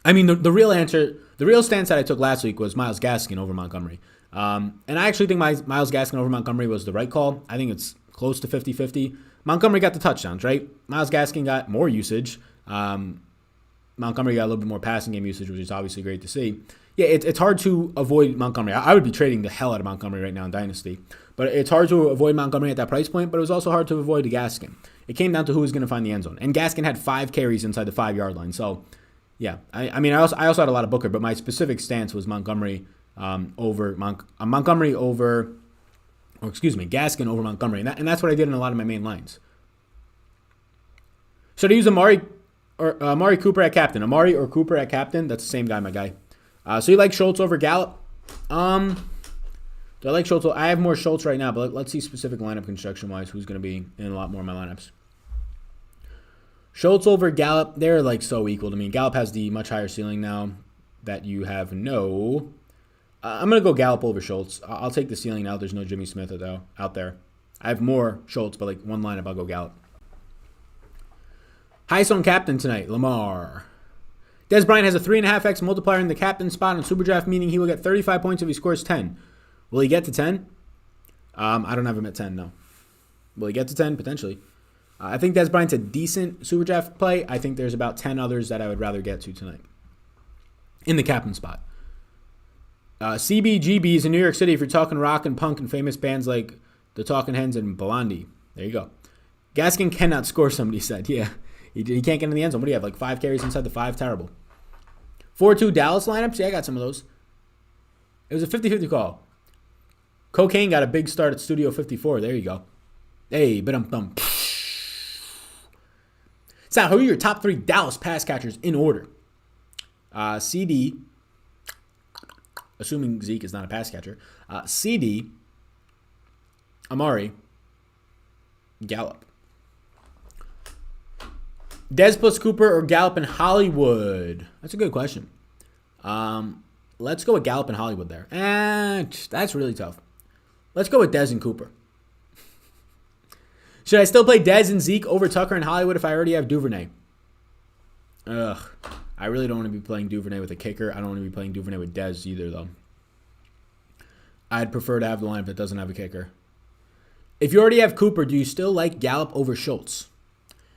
I mean, the real answer, the real stance that I took last week was Myles Gaskin over Montgomery. And I actually think Myles Gaskin over Montgomery was the right call. I think it's close to 50-50. Montgomery got the touchdowns, right? Myles Gaskin got more usage. Montgomery got a little bit more passing game usage, which is obviously great to see. Yeah, it's hard to avoid Montgomery. I would be trading the hell out of Montgomery right now in Dynasty. But it's hard to avoid Montgomery at that price point, but it was also hard to avoid Gaskin. It came down to who was going to find the end zone. And Gaskin had 5 carries inside the 5-yard line. So, yeah. I mean, I also had a lot of Booker, but my specific stance was Gaskin over Montgomery. And that's what I did in a lot of my main lines. Should I use Amari Cooper at captain? Amari or Cooper at captain? That's the same guy, my guy. So you like Schultz over Gallup? Do I like Schultz? I have more Schultz right now, but let's see specific lineup construction-wise who's going to be in a lot more of my lineups. Schultz over Gallup, they're like so equal to me. Gallup has the much higher ceiling now that you have no. I'm going to go Gallup over Schultz. I'll take the ceiling now. There's no Jimmy Smith though out there. I have more Schultz, but like one lineup, I'll go Gallup. Highest on captain tonight, Lamar. Des Bryant has a 3.5x multiplier in the captain spot on Super Draft, meaning he will get 35 points if he scores 10. Will he get to 10? I don't have him at 10, no. Will he get to 10? Potentially. I think Des Bryant's a decent Super Draft play. I think there's about 10 others that I would rather get to tonight in the captain spot. CBGBs in New York City, if you're talking rock and punk and famous bands like the Talking Hens and Blondie. There you go. Gaskin cannot score, somebody said. Yeah, he can't get in the end zone. What do you have, like 5 carries inside the 5? Terrible. 4-2 Dallas lineups? Yeah, I got some of those. It was a 50-50 call. Cocaine got a big start at Studio 54. There you go. Hey, bum. So, who are your top 3 Dallas pass catchers in order? CD, assuming Zeke is not a pass catcher. CD, Amari, Gallup. Dez plus Cooper or Gallup in Hollywood? That's a good question. Let's go with Gallup in Hollywood there. That's really tough. Let's go with Dez and Cooper. Should I still play Dez and Zeke over Tucker and Hollywood if I already have Duvernay? I really don't want to be playing Duvernay with a kicker. I don't want to be playing Duvernay with Dez either, though. I'd prefer to have the lineup that doesn't have a kicker. If you already have Cooper, do you still like Gallup over Schultz?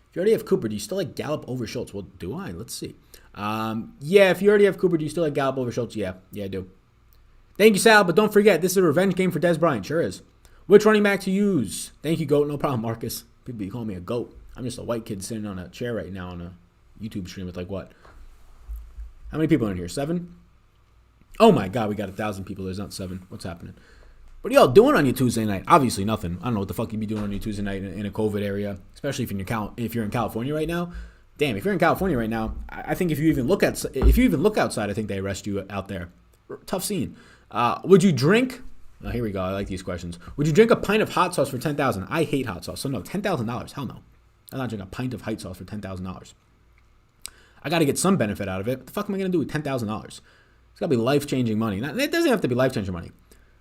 If you already have Cooper, do you still like Gallup over Schultz? Well, do I? Let's see. Yeah, if you already have Cooper, do you still like Gallup over Schultz? Yeah, I do. Thank you, Sal, but don't forget, this is a revenge game for Des Bryant. Sure is. Which running back to use? Thank you, GOAT. No problem, Marcus. People be calling me a GOAT. I'm just a white kid sitting on a chair right now on a YouTube stream with like what? How many people are in here? 7? Oh my God, we got 1,000 people. There's not 7. What's happening? What are y'all doing on your Tuesday night? Obviously nothing. I don't know what the fuck you'd be doing on your Tuesday night in a COVID area, especially if you're in California right now. Damn, if you're in California right now, I think if you even look outside, I think they arrest you out there. Tough scene. Would you drink? Oh, here we go. I like these questions. Would you drink a pint of hot sauce for $10,000? I hate hot sauce, so no. $10,000? Hell no. I'm not drinking a pint of hot sauce for $10,000. I got to get some benefit out of it. What the fuck am I going to do with $10,000? It's got to be life-changing money. Now, it doesn't have to be life-changing money.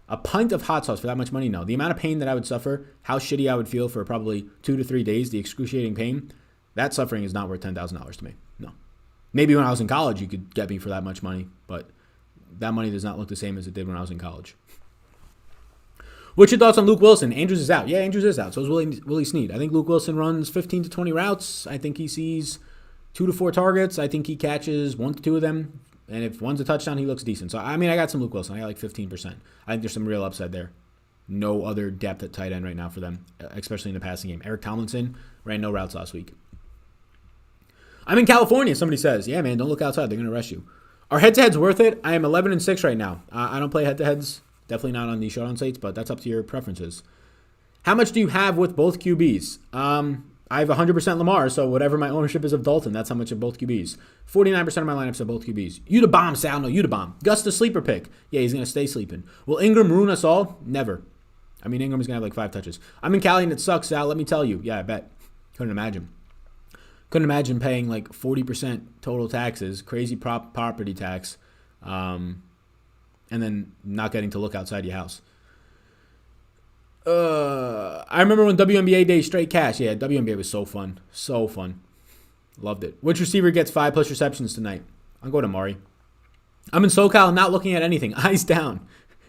A pint of hot sauce for that much money? No. The amount of pain that I would suffer, how shitty I would feel for probably 2 to 3 days, the excruciating pain, that suffering is not worth $10,000 to me. No. Maybe when I was in college, you could get me for that much money, but that money does not look the same as it did when I was in college. What's your thoughts on Luke Wilson? Andrews is out. Yeah, Andrews is out. So is Willie Snead. I think Luke Wilson runs 15 to 20 routes. I think he sees 2 to 4 targets. I think he catches 1 to 2 of them. And if one's a touchdown, he looks decent. So, I mean, I got some Luke Wilson. I got like 15%. I think there's some real upside there. No other depth at tight end right now for them, especially in the passing game. Eric Tomlinson ran no routes last week. I'm in California, somebody says. Yeah, man, don't look outside. They're going to arrest you. Are head-to-heads worth it? I am 11-6 right now. I don't play head-to-heads. Definitely not on these showdown sites, but that's up to your preferences. How much do you have with both QBs? I I have 100% Lamar, so whatever my ownership is of Dalton, that's how much of both QBs. 49% of my lineups are both QBs. You the bomb, Sal. No, you the bomb. Gus the sleeper pick. Yeah, he's going to stay sleeping. Will Ingram ruin us all? Never. I mean, Ingram's going to have like 5 touches. I'm in Cali and it sucks, Sal. Let me tell you. Yeah, I bet. Couldn't imagine paying like 40% total taxes, crazy property tax, and then not getting to look outside your house. I remember when WNBA Day straight cash. Yeah, WNBA was so fun. So fun. Loved it. Which receiver gets 5+ receptions tonight? I'll go to Mari. I'm in SoCal and not looking at anything. Eyes down.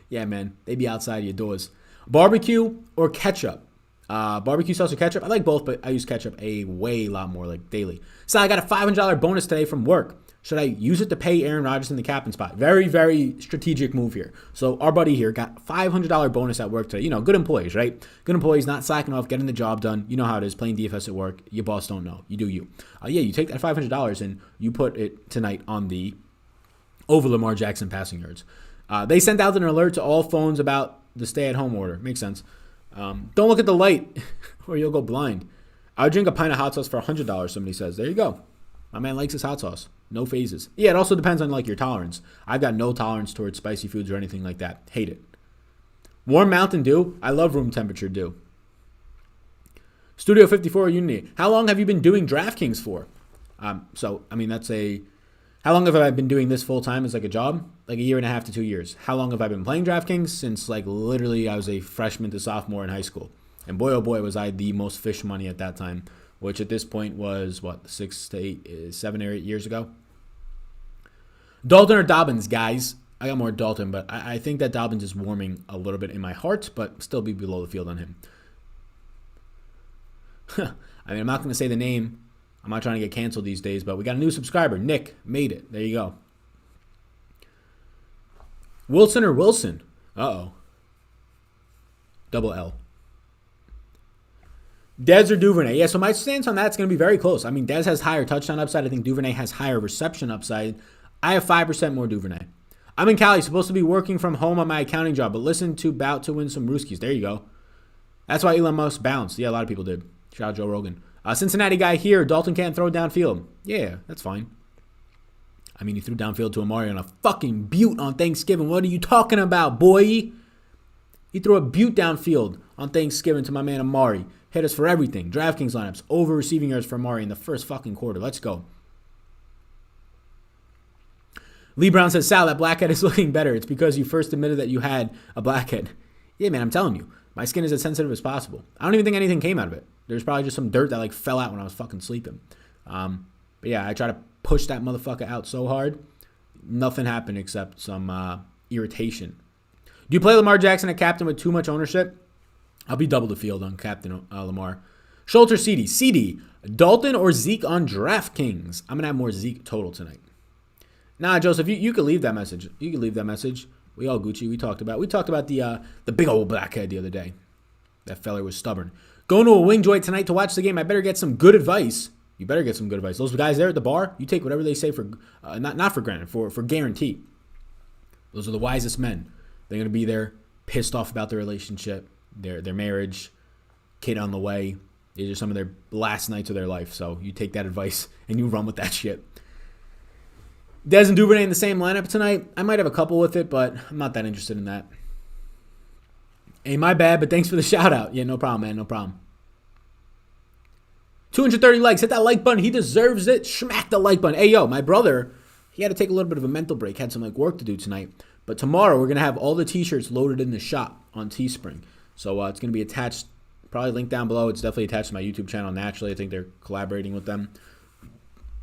Yeah, man. They be outside your doors. Barbecue or ketchup? Barbecue sauce or ketchup? I like both, but I use ketchup a lot more, like daily. So I got a $500 bonus today from work. Should I use it to pay Aaron Rodgers in the captain spot? Very, very strategic move here. So our buddy here got $500 bonus at work today. You know, good employees, right? Good employees, not slacking off, getting the job done. You know how it is, playing DFS at work. Your boss don't know. You do you. You take that $500 and you put it tonight on the over Lamar Jackson passing yards. They sent out an alert to all phones about the stay-at-home order. Makes sense. Don't look at the light or you'll go blind. I would drink a pint of hot sauce for $100, somebody says. There you go. My man likes his hot sauce. No phases. Yeah, it also depends on like your tolerance. I've got no tolerance towards spicy foods or anything like that. Hate it. Warm Mountain Dew. I love room temperature dew. Studio 54 Unity. How long have you been doing DraftKings for? How long have I been doing this full time as like a job? Like 1.5 to 2 years. How long have I been playing DraftKings? Since like literally I was a freshman to sophomore in high school. And boy, oh boy, was I the most fish money at that time, which at this point was 7 or 8 years ago. Dalton or Dobbins, guys? I got more Dalton, but I think that Dobbins is warming a little bit in my heart, but still be below the field on him. I'm not going to say the name. I'm not trying to get canceled these days, but we got a new subscriber. Nick made it. There you go. Wilson or Wilson? Uh-oh. Double L. Dez or Duvernay? Yeah, so my stance on that's going to be very close. I mean, Dez has higher touchdown upside. I think Duvernay has higher reception upside. I have 5% more Duvernay. I'm in Cali, supposed to be working from home on my accounting job, but listen to Bout to win some Rooskies. There you go. That's why Elon Musk bounced. Yeah, a lot of people did. Shout out Joe Rogan. Cincinnati guy here. Dalton can't throw downfield. Yeah, that's fine. I mean, he threw downfield to Amari on a fucking butte on Thanksgiving. What are you talking about, boy? He threw a butte downfield on Thanksgiving to my man Amari. Hit us for everything. DraftKings lineups. Over receiving yards for Amari in the first fucking quarter. Let's go. Lee Brown says, Sal, that blackhead is looking better. It's because you first admitted that you had a blackhead. Yeah, man, I'm telling you. My skin is as sensitive as possible. I don't even think anything came out of it. There's probably just some dirt that like fell out when I was fucking sleeping. But yeah, I try to push that motherfucker out so hard. Nothing happened except some irritation. Do you play Lamar Jackson at captain with too much ownership? I'll be double the field on Captain Lamar. Schultz or CD? CD. Dalton or Zeke on DraftKings? I'm going to have more Zeke total tonight. Nah, Joseph, you could leave that message. You could leave that message. We all Gucci. We talked about the big old blackhead the other day. That feller was stubborn. Going to a wing joint tonight to watch the game. I better get some good advice. You better get some good advice. Those guys there at the bar, you take whatever they say for not for granted, for guarantee. Those are the wisest men. They're going to be there pissed off about their relationship, their marriage, kid on the way. These are some of their last nights of their life. So you take that advice and you run with that shit. Dez and Duvernay in the same lineup tonight. I might have a couple with it, but I'm not that interested in that. Hey, my bad, but thanks for the shout out. Yeah, no problem, man. No problem. 230 likes. Hit that like button. He deserves it. Smack the like button. Hey, yo, my brother, he had to take a little bit of a mental break. Had some work to do tonight. But tomorrow, we're going to have all the t-shirts loaded in the shop on Teespring. So it's going to be attached, probably linked down below. It's definitely attached to my YouTube channel naturally. I think they're collaborating with them.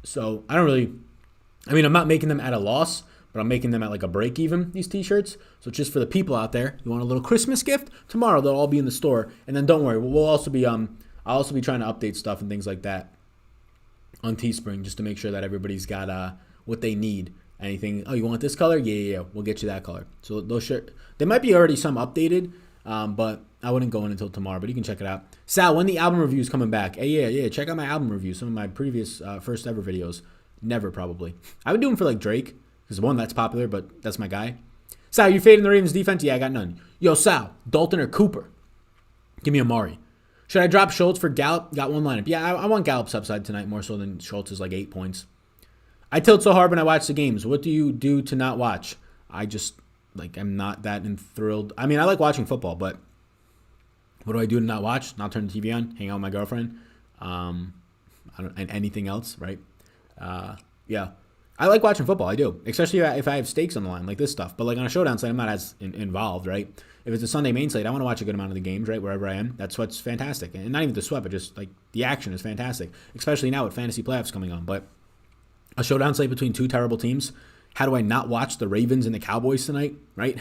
So I'm not making them at a loss, but I'm making them at like a break even, these t-shirts. So just for the people out there, you want a little Christmas gift? Tomorrow they'll all be in the store. And then don't worry, we'll also be I'll also be trying to update stuff and things like that on Teespring just to make sure that everybody's got what they need. Anything, you want this color? Yeah, we'll get you that color. So those shirts, there might be already some updated, but I wouldn't go in until tomorrow, but you can check it out. Sal, when the album review is coming back? Hey, yeah, check out my album review, some of my previous first ever videos. Never, probably. I would do them for like Drake, because one, that's popular, but that's my guy. Sal, you fading the Ravens defense? Yeah, I got none. Yo, Sal, Dalton or Cooper? Give me Amari. Should I drop Schultz for Gallup? Got one lineup. Yeah, I want Gallup's upside tonight more so than Schultz's like 8 points. I tilt so hard when I watch the games. What do you do to not watch? I just, I'm not that enthralled. I mean, I like watching football, but what do I do to not watch? Not turn the TV on, hang out with my girlfriend, and anything else, right? Yeah. I like watching football. I do, especially if I have stakes on the line, like this stuff. But on a showdown slate, I'm not as involved, right? If it's a Sunday main slate, I want to watch a good amount of the games, right, wherever I am. That's what's fantastic. And not even the sweat, but just, the action is fantastic, especially now with fantasy playoffs coming on. But a showdown slate between two terrible teams, how do I not watch the Ravens and the Cowboys tonight, right?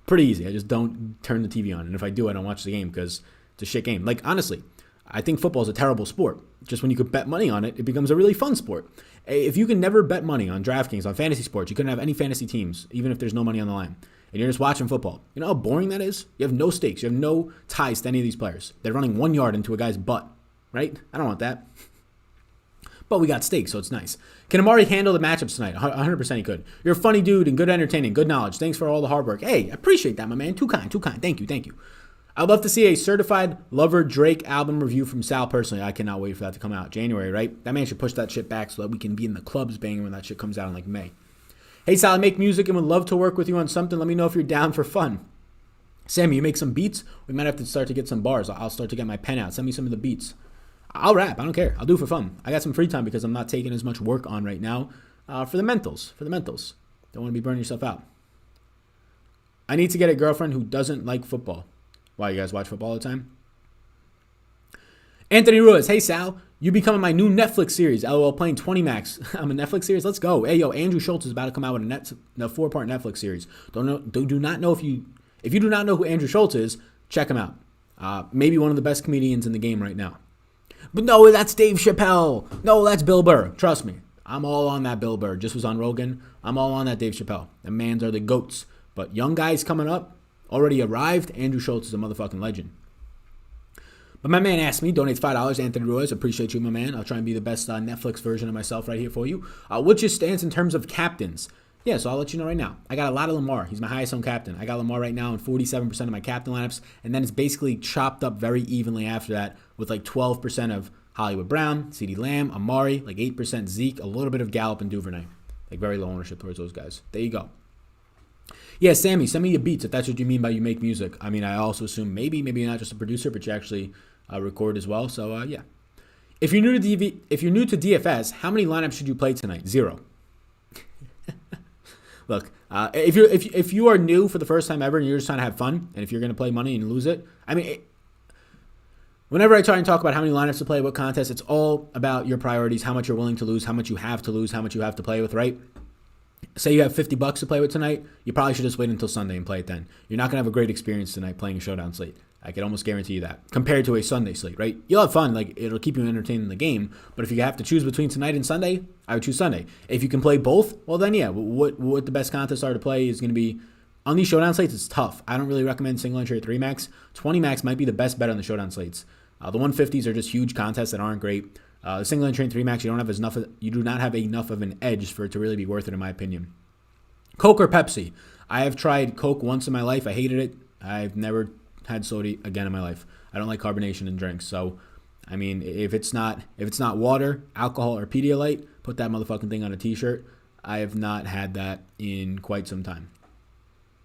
Pretty easy. I just don't turn the TV on. And if I do, I don't watch the game because it's a shit game. Honestly, I think football is a terrible sport. Just when you could bet money on it, it becomes a really fun sport. If you can never bet money on DraftKings, on fantasy sports, you couldn't have any fantasy teams, even if there's no money on the line. And you're just watching football. You know how boring that is? You have no stakes. You have no ties to any of these players. They're running 1 yard into a guy's butt, right? I don't want that. But we got stakes, so it's nice. Can Amari handle the matchups tonight? 100% he could. You're a funny dude and good entertaining, good knowledge. Thanks for all the hard work. Hey, I appreciate that, my man. Too kind. Thank you. I'd love to see a certified Lover Drake album review from Sal personally. I cannot wait for that to come out. January, right? That man should push that shit back so that we can be in the clubs banging when that shit comes out in May. Hey, Sal, I make music and would love to work with you on something. Let me know if you're down for fun. Sammy, you make some beats? We might have to start to get some bars. I'll start to get my pen out. Send me some of the beats. I'll rap. I don't care. I'll do it for fun. I got some free time because I'm not taking as much work on right now for the mentals. Don't want to be burning yourself out. I need to get a girlfriend who doesn't like football. Why, you guys watch football all the time? Anthony Ruiz, hey Sal, you becoming my new Netflix series. LOL, playing 20 max. I'm a Netflix series. Let's go. Hey yo, Andrew Schultz is about to come out with a 4-part Netflix series. Do not know if you do not know who Andrew Schultz is, check him out. Maybe one of the best comedians in the game right now. But no, that's Dave Chappelle. No, that's Bill Burr. Trust me, I'm all on that Bill Burr. Just was on Rogan. I'm all on that Dave Chappelle. The mans are the goats. But young guys coming up, already arrived. Andrew Schultz is a motherfucking legend. But my man asked me, donates $5. Anthony Ruiz, appreciate you, my man. I'll try and be the best Netflix version of myself right here for you. What's your stance in terms of captains? Yeah, so I'll let you know right now. I got a lot of Lamar. He's my highest owned captain. I got Lamar right now in 47% of my captain lineups, and then it's basically chopped up very evenly after that with 12% of Hollywood Brown, CeeDee Lamb, Amari, 8% Zeke, a little bit of Gallup and Duvernay. Very low ownership towards those guys. There you go. Yeah, Sammy, send me your beats if that's what you mean by you make music. I mean, I also assume maybe you're not just a producer, but you actually record as well. So yeah. If you're new to DFS, how many lineups should you play tonight? 0. Look, if you are new for the first time ever and you're just trying to have fun, and if you're going to play money and lose it, I mean, whenever I try and talk about how many lineups to play, what contests, it's all about your priorities, how much you're willing to lose, how much you have to lose, how much you have to play with, right? Say you have $50 to play with tonight, you probably should just wait until Sunday and play it then. You're not going to have a great experience tonight playing a showdown slate. I can almost guarantee you that. Compared to a Sunday slate, right? You'll have fun. It'll keep you entertained in the game. But if you have to choose between tonight and Sunday, I would choose Sunday. If you can play both, well then yeah. What the best contests are to play is going to be, on these showdown slates, it's tough. I don't really recommend single entry or 3 max. 20 max might be the best bet on the showdown slates. The 150s are just huge contests that aren't great. The single entry and 3 max, you do not have enough of an edge for it to really be worth it in my opinion. Coke or Pepsi? I have tried Coke once in my life. I hated it. I've never had soda again in my life. I don't like carbonation in drinks. So, I mean, if it's not water, alcohol, or Pedialyte, put that motherfucking thing on a t-shirt. I have not had that in quite some time.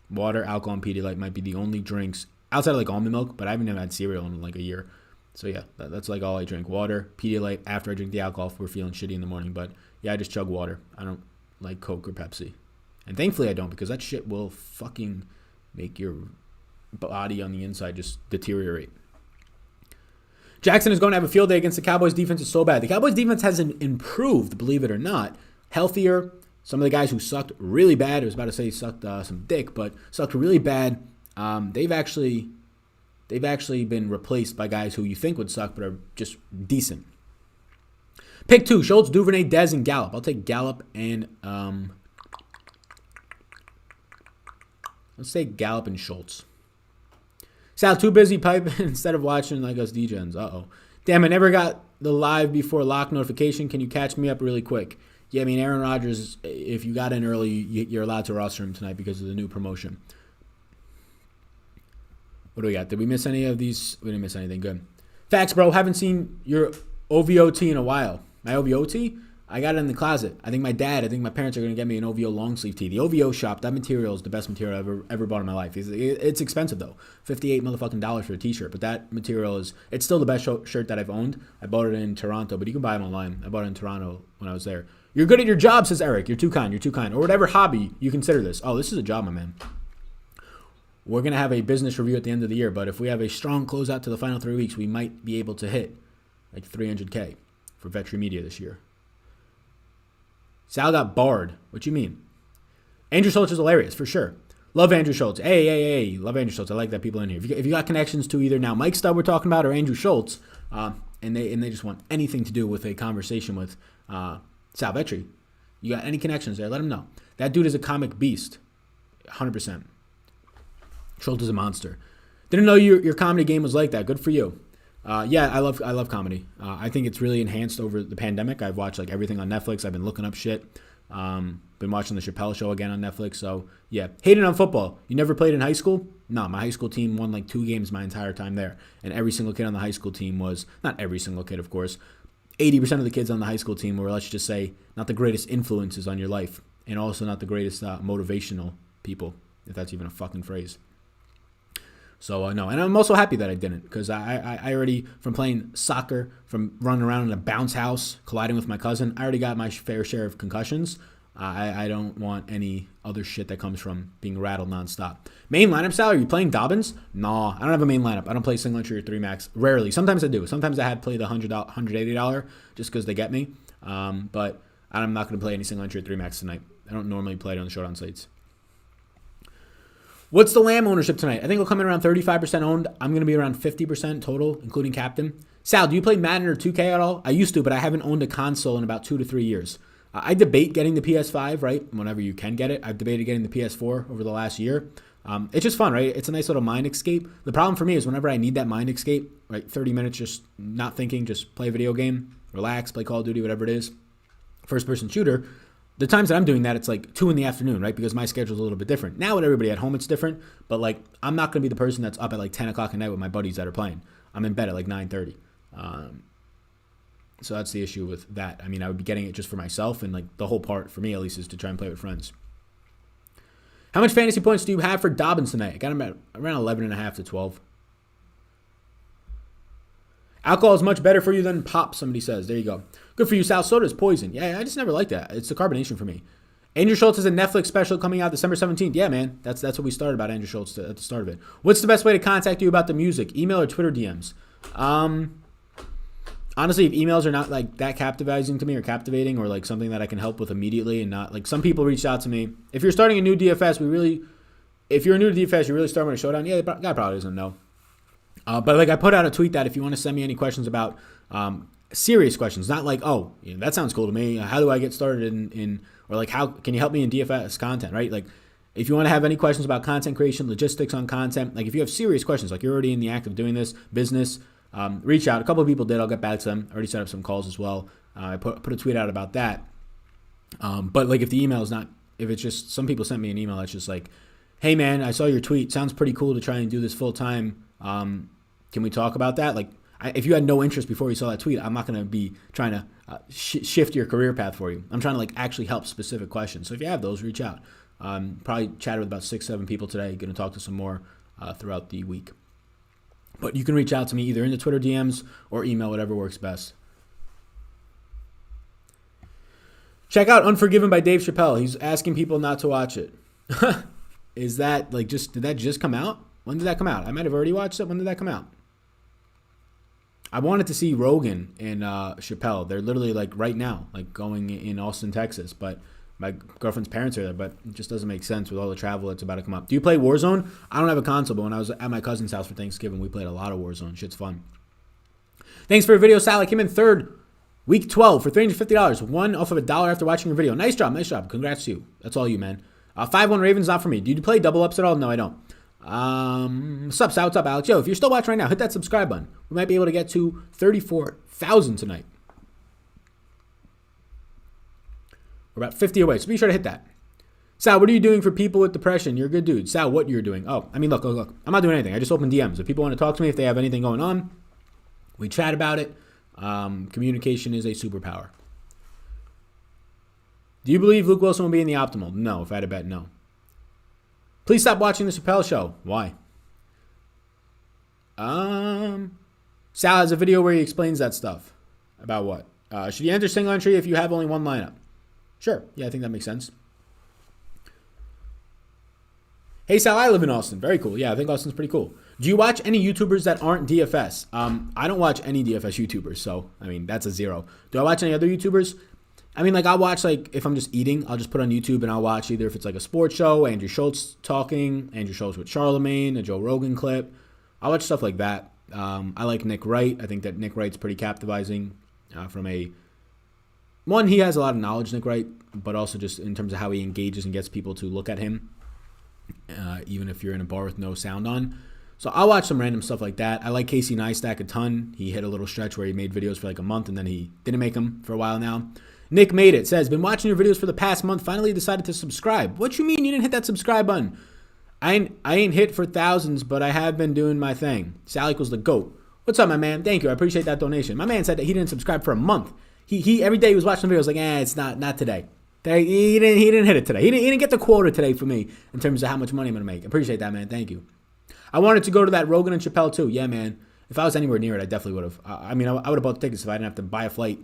Water, alcohol, and Pedialyte might be the only drinks outside of almond milk, but I haven't even had cereal in a year. So yeah, that's all I drink. Water, Pedialyte after I drink the alcohol if we're feeling shitty in the morning. But yeah, I just chug water. I don't like Coke or Pepsi. And thankfully I don't, because that shit will fucking make your body on the inside just deteriorate. Jackson is going to have a field day against the Cowboys defense. Is so bad. The Cowboys defense hasn't improved, believe it or not. Healthier. Some of the guys who sucked really bad, I was about to say sucked some dick, but sucked really bad. They've actually been replaced by guys who you think would suck but are just decent. Pick 2, Schultz, Duvernay, Dez, and Gallup. I'll take Gallup and let's say Gallup and Schultz. Sal, too busy piping instead of watching like us DJs. Uh-oh. Damn, I never got the live before lock notification. Can you catch me up really quick? Yeah, I mean, Aaron Rodgers, if you got in early, you're allowed to roster him tonight because of the new promotion. What do we got? Did we miss any of these? We didn't miss anything. Good. Facts, bro. Haven't seen your OVOT in a while. My OVOT? I got it in the closet. I think my parents are going to get me an OVO long sleeve tee. The OVO shop, that material is the best material I've ever bought in my life. It's expensive, though. $58 motherfucking dollars for a t-shirt. But that material it's still the best shirt that I've owned. I bought it in Toronto, but you can buy them online. I bought it in Toronto when I was there. You're good at your job, says Eric. You're too kind. Or whatever hobby you consider this. Oh, this is a job, my man. We're going to have a business review at the end of the year, but if we have a strong closeout to the final 3 weeks, we might be able to hit like $300K for Vetri Media this year. Sal got barred. What you mean? Andrew Schultz is hilarious, for sure. Love Andrew Schultz. Hey. Love Andrew Schultz. I like that people in here. If you got connections to either now Mike Stubb we're talking about or Andrew Schultz, and they just want anything to do with a conversation with Sal Vetri, you got any connections there, let him know. That dude is a comic beast. 100%. Schultz is a monster. Didn't know your comedy game was like that. Good for you. Yeah, I love comedy. I think it's really enhanced over the pandemic. I've watched like everything on Netflix. I've been looking up shit. Been watching the Chappelle Show again on Netflix. So yeah, hated on football. You never played in high school? No, my high school team won like 2 games my entire time there. And every single kid on the high school team was, not every single kid, of course, 80% of the kids on the high school team were, let's just say, not the greatest influences on your life. And also not the greatest motivational people, if that's even a fucking phrase. So, no. And I'm also happy that I didn't, because I already, from playing soccer, from running around in a bounce house, colliding with my cousin, I already got my fair share of concussions. I don't want any other shit that comes from being rattled nonstop. Main lineup, Sal, are you playing Dobbins? No, I don't have a main lineup. I don't play single entry or 3 max. Rarely. Sometimes I do. Sometimes I had played the $180 just because they get me. But I'm not going to play any single entry or 3 max tonight. I don't normally play it on the showdown slates. What's the Lamb ownership tonight? I think it'll come in around 35% owned. I'm going to be around 50% total, including captain. Sal, do you play Madden or 2K at all? I used to, but I haven't owned a console in about 2 to 3 years. I debate getting the PS5, right? Whenever you can get it. I've debated getting the PS4 over the last year. It's just fun, right? It's a nice little mind escape. The problem for me is whenever I need that mind escape, right? 30 minutes just not thinking, just play a video game, relax, play Call of Duty, whatever it is. First-person shooter. The times that I'm doing that, it's like 2 in the afternoon, right? Because my schedule's a little bit different. Now with everybody at home, it's different. But like, I'm not going to be the person that's up at like 10 o'clock at night with my buddies that are playing. I'm in bed at like 9:30. So that's the issue with that. I mean, I would be getting it just for myself, and like the whole part for me at least is to try and play with friends. How much fantasy points do you have for Dobbins tonight? I got him at around 11.5 to 12. Alcohol is much better for you than pop, somebody says. There you go. Good for you, Sal. Soda is poison. Yeah, I just never liked that. It's the carbonation for me. Andrew Schultz has a Netflix special coming out December 17th. Yeah, man. That's what we started about Andrew Schultz at the start of it. What's the best way to contact you about the music? Email or Twitter DMs? Honestly, if emails are not like that captivating to me or captivating or like something that I can help with immediately and not like some people reached out to me. If you're starting a new DFS, if you're new to DFS, you really start with a showdown. Yeah, the guy probably doesn't know. But like I put out a tweet that if you want to send me any questions about serious questions, not like, oh, that sounds cool to me. How do I get started in or like how can you help me in DFS content, right? Like if you want to have any questions about content creation, logistics on content, like if you have serious questions, like you're already in the act of doing this business, reach out. A couple of people did. I'll get back to them. I already set up some calls as well. I put a tweet out about that. But like if the email is not, if it's just some people sent me an email that's just like, hey man, I saw your tweet. Sounds pretty cool to try and do this full time. Can we talk about that? Like, if you had no interest before you saw that tweet, I'm not going to be trying to shift your career path for you. I'm trying to like actually help specific questions. So if you have those, reach out. Probably chatted with about 6-7 people today. Going to talk to some more throughout the week. But you can reach out to me either in the Twitter DMs or email, whatever works best. Check out Unforgiven by Dave Chappelle. He's asking people not to watch it. Is that like did that just come out? When did that come out? I might have already watched it. When did that come out? I wanted to see Rogan and Chappelle. They're literally like right now, like going in Austin, Texas. But my girlfriend's parents are there, but it just doesn't make sense with all the travel that's about to come up. Do you play Warzone? I don't have a console, but when I was at my cousin's house for Thanksgiving, we played a lot of Warzone. Shit's fun. Thanks for your video, Sal. I came in third, week 12 for $350. One off of $1 after watching your video. Nice job, nice job. Congrats to you. That's all you, man. 5-1 Ravens, not for me. Do you play double ups at all? No, I don't. What's up, Sal? What's up, Alex? Yo, if you're still watching right now, hit that subscribe button. We might be able to get to 34,000 tonight. We're about 50 away, so be sure to hit that. Sal, what are you doing for people with depression? You're a good dude. Sal, what you're doing? Oh, I mean, look. I'm not doing anything. I just open DMs. If people want to talk to me, if they have anything going on, We chat about it. Communication is a superpower. Do you believe Luke Wilson will be in the optimal? No. If I had to bet, no. Please stop watching the Chappelle Show. Why? Sal has a video where he explains that stuff. About what? Should you enter single entry if you have only one lineup? Sure. Yeah, I think that makes sense. Hey Sal, I live in Austin. Very cool. Yeah, I think Austin's pretty cool. Do you watch any YouTubers that aren't DFS? I don't watch any DFS YouTubers, so, I mean, that's a 0. Do I watch any other YouTubers? I mean, like, I'll watch, like, if I'm just eating, I'll just put on YouTube and I'll watch either if it's like a sports show, Andrew Schultz talking, Andrew Schultz with Charlemagne, a Joe Rogan clip. I'll watch stuff like that. I like Nick Wright. I think that Nick Wright's pretty captivating one, he has a lot of knowledge, Nick Wright, but also just in terms of how he engages and gets people to look at him, even if you're in a bar with no sound on. So I'll watch some random stuff like that. I like Casey Neistat a ton. He hit a little stretch where he made videos for like a month and then he didn't make them for a while now. Nick Made It says, been watching your videos for the past month, finally decided to subscribe. What you mean you didn't hit that subscribe button? I ain't hit for thousands, but I have been doing my thing. Sal equals the GOAT. What's up, my man? Thank you. I appreciate that donation. My man said that he didn't subscribe for a month. He every day he was watching the videos like, it's not today. He didn't hit it today. He didn't get the quota today for me in terms of how much money I'm gonna make. Appreciate that, man. Thank you. I wanted to go to that Rogan and Chappelle too. Yeah, man. If I was anywhere near it, I definitely would have. I would have bought the tickets if I didn't have to buy a flight,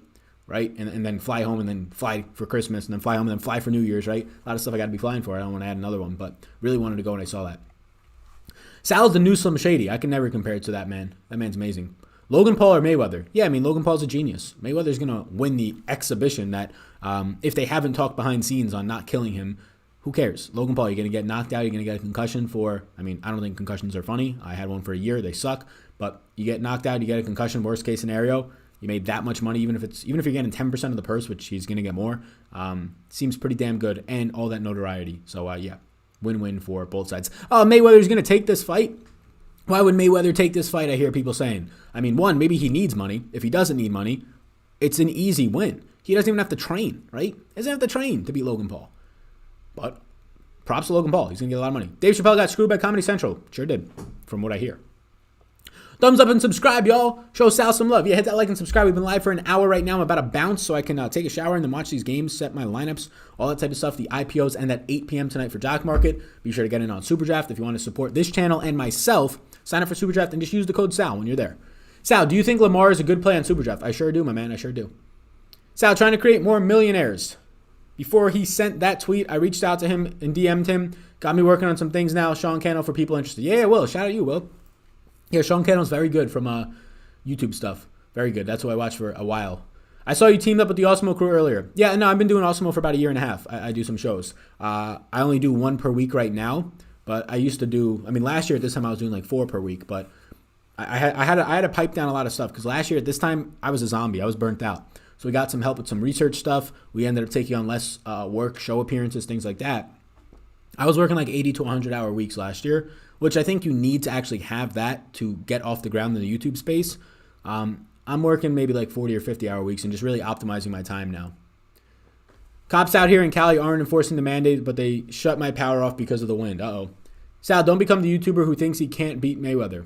right? And then fly home and then fly for Christmas and then fly home and then fly for New Year's, right? A lot of stuff I got to be flying for. I don't want to add another one, but really wanted to go when I saw that. Sal's the new Slim Shady. I can never compare it to that man. That man's amazing. Logan Paul or Mayweather? Yeah, I mean, Logan Paul's a genius. Mayweather's going to win the exhibition that if they haven't talked behind scenes on not killing him, who cares? Logan Paul, you're going to get knocked out. You're going to get a concussion for, I don't think concussions are funny. I had one for a year. They suck. But you get knocked out, you get a concussion, worst case scenario. You made that much money, even if you're getting 10% of the purse, which he's going to get more. Seems pretty damn good. And all that notoriety. So, yeah, win-win for both sides. Oh, Mayweather's going to take this fight? Why would Mayweather take this fight, I hear people saying? I mean, one, maybe he needs money. If he doesn't need money, it's an easy win. He doesn't even have to train, right? He doesn't have to train to beat Logan Paul. But props to Logan Paul. He's going to get a lot of money. Dave Chappelle got screwed by Comedy Central. Sure did, from what I hear. Thumbs up and subscribe, y'all. Show Sal some love. Yeah, hit that like and subscribe. We've been live for an hour right now. I'm about to bounce so I can take a shower and then watch these games, set my lineups, all that type of stuff. The IPOs end at 8 p.m. tonight for Jock Market. Be sure to get in on SuperDraft if you want to support this channel and myself. Sign up for SuperDraft and just use the code SAL when you're there. Sal, do you think Lamar is a good play on SuperDraft? I sure do, my man. I sure do. Sal, trying to create more millionaires. Before he sent that tweet, I reached out to him and DM'd him. Got me working on some things now. Sean Cannell for people interested. Yeah, Will. Shout out you, Will. Yeah, Sean Cannell's very good from YouTube stuff. Very good. That's what I watched for a while. I saw you teamed up with the Awesemo crew earlier. Yeah, no, I've been doing Awesemo for about a year and a half. I do some shows. I only do one per week right now, but I used to do, last year at this time I was doing like 4 per week, but I had to pipe down a lot of stuff because last year at this time I was a zombie. I was burnt out. So we got some help with some research stuff. We ended up taking on less work, show appearances, things like that. I was working like 80 to 100 hour weeks last year, which I think you need to actually have that to get off the ground in the YouTube space. I'm working maybe like 40 or 50 hour weeks and just really optimizing my time now. Cops out here in Cali aren't enforcing the mandate, but they shut my power off because of the wind. Uh-oh. Sal, don't become the YouTuber who thinks he can't beat Mayweather.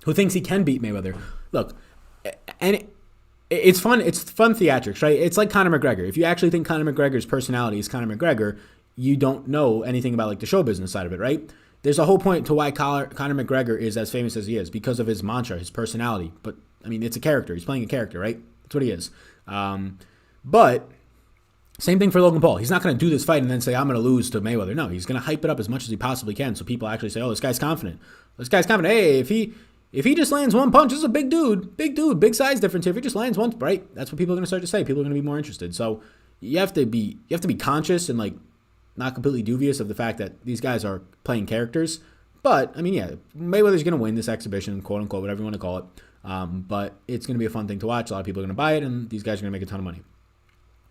Who thinks he can beat Mayweather. Look, and it's fun. It's fun theatrics, right? It's like Conor McGregor. If you actually think Conor McGregor's personality is Conor McGregor, you don't know anything about like the show business side of it, right? There's a whole point to why Conor McGregor is as famous as he is because of his mantra, his personality. But it's a character. He's playing a character, right? That's what he is. But same thing for Logan Paul. He's not going to do this fight and then say, I'm going to lose to Mayweather. No, he's going to hype it up as much as he possibly can so people actually say, oh, this guy's confident. This guy's confident. Hey, if he just lands one punch, this is a big dude, big size difference here. If he just lands one, right? That's what people are going to start to say. People are going to be more interested. So you have to be conscious and like not completely dubious of the fact that these guys are playing characters. But Mayweather's going to win this exhibition, quote unquote, whatever you want to call it. But it's going to be a fun thing to watch. A lot of people are going to buy it, and these guys are going to make a ton of money.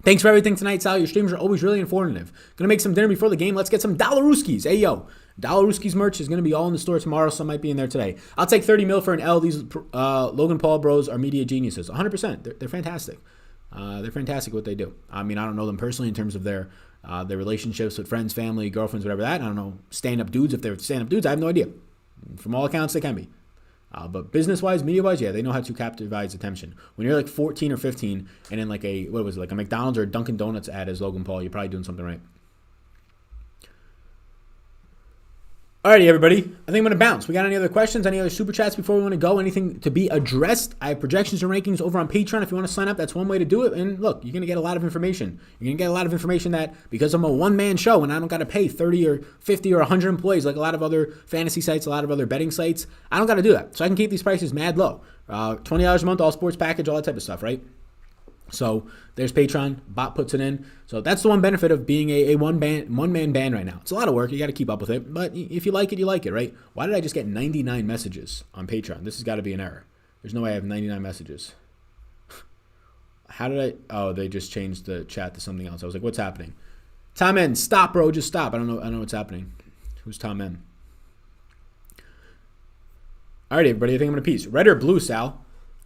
Thanks for everything tonight, Sal. Your streams are always really informative. Gonna make some dinner before the game. Let's get some Dollaruskis. Hey, yo. Dollaruskis merch is gonna be all in the store tomorrow. Some might be in there today. I'll take 30 mil for an L. These Logan Paul bros are media geniuses. 100%. They're fantastic. They're fantastic at what they do. I don't know them personally in terms of their relationships with friends, family, girlfriends, whatever that. I don't know stand-up dudes. If they're stand-up dudes, I have no idea. From all accounts, they can be. But business-wise, media-wise, yeah, they know how to captivate attention. When you're like 14 or 15 and in like a McDonald's or a Dunkin' Donuts ad as Logan Paul, you're probably doing something right. Alrighty, everybody. I think I'm going to bounce. We got any other questions? Any other super chats before we want to go? Anything to be addressed? I have projections and rankings over on Patreon. If you want to sign up, that's one way to do it. And look, you're going to get a lot of information. You're going to get a lot of information that because I'm a one-man show and I don't got to pay 30 or 50 or 100 employees like a lot of other fantasy sites, a lot of other betting sites, I don't got to do that. So I can keep these prices mad low. $20 a month, all sports package, all that type of stuff, right? So there's Patreon, bot puts it in. So that's the one benefit of being a one-man band right now. It's a lot of work. You got to keep up with it. But if you like it, you like it, right? Why did I just get 99 messages on Patreon? This has got to be an error. There's no way I have 99 messages. How did I? Oh, they just changed the chat to something else. I was like, what's happening? Tom N, stop, bro. Just stop. I don't know what's happening. Who's Tom N? All right, everybody. I think I'm going to peace. Red or blue, Sal?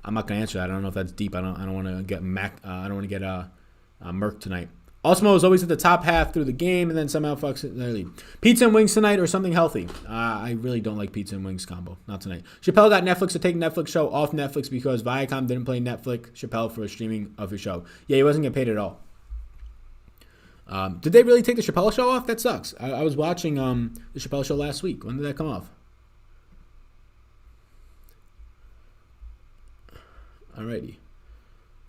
I'm not gonna answer that. I don't know if that's deep. I don't want to get murked tonight. Osmo is always at the top half through the game, and then somehow fucks it. Lead. Pizza and wings tonight, or something healthy. I really don't like pizza and wings combo. Not tonight. Chappelle got Netflix to take Netflix show off Netflix because Viacom didn't play Netflix. Chappelle for streaming of his show. Yeah, he wasn't getting paid at all. Did they really take the Chappelle show off? That sucks. I was watching the Chappelle show last week. When did that come off? Alrighty.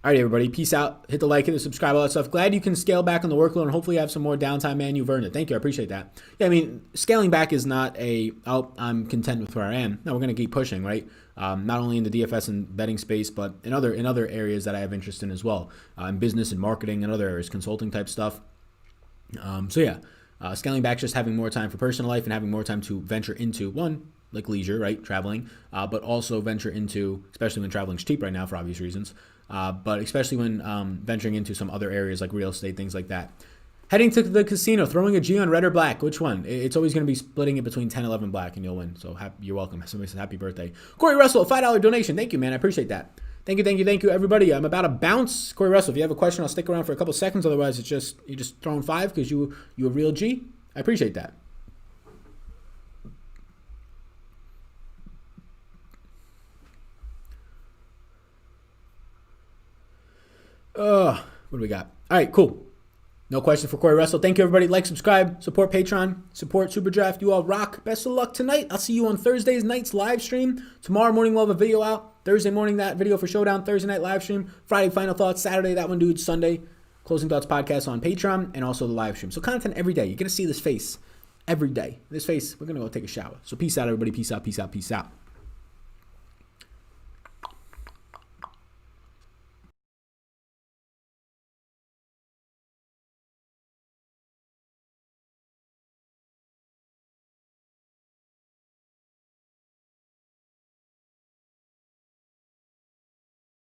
Alright, everybody. Peace out. Hit the like, hit the subscribe, all that stuff. Glad you can scale back on the workload and hopefully have some more downtime, man. You've earned it. Thank you. I appreciate that. Yeah, I mean, scaling back is not I'm content with where I am. No, we're going to keep pushing, right? Not only in the DFS and betting space, but in other areas that I have interest in as well. In business and marketing and other areas, consulting type stuff. Scaling back, just having more time for personal life and having more time to venture into like leisure, right? Traveling, but also venture into, especially when traveling's cheap right now for obvious reasons, but especially when venturing into some other areas like real estate, things like that. Heading to the casino, throwing a G on red or black. Which one? It's always going to be splitting it between 10, 11 black, and you'll win. So you're welcome. Somebody said happy birthday. Corey Russell, $5 donation. Thank you, man. I appreciate that. Thank you, everybody. I'm about to bounce. Corey Russell, if you have a question, I'll stick around for a couple seconds. Otherwise, you're just throwing 5 because you a real G. I appreciate that. What do we got? All right, cool. No question for Corey Russell. Thank you, everybody. Like, subscribe, support Patreon, support Super Draft. You all rock. Best of luck tonight. I'll see you on Thursday's night's live stream. Tomorrow morning, we'll have a video out. Thursday morning, that video for Showdown. Thursday night live stream. Friday, final thoughts. Saturday, that one, dude. Sunday, Closing Thoughts podcast on Patreon and also the live stream. So content every day. You're going to see this face every day. This face, we're going to go take a shower. So peace out, everybody. Peace out, peace out, peace out.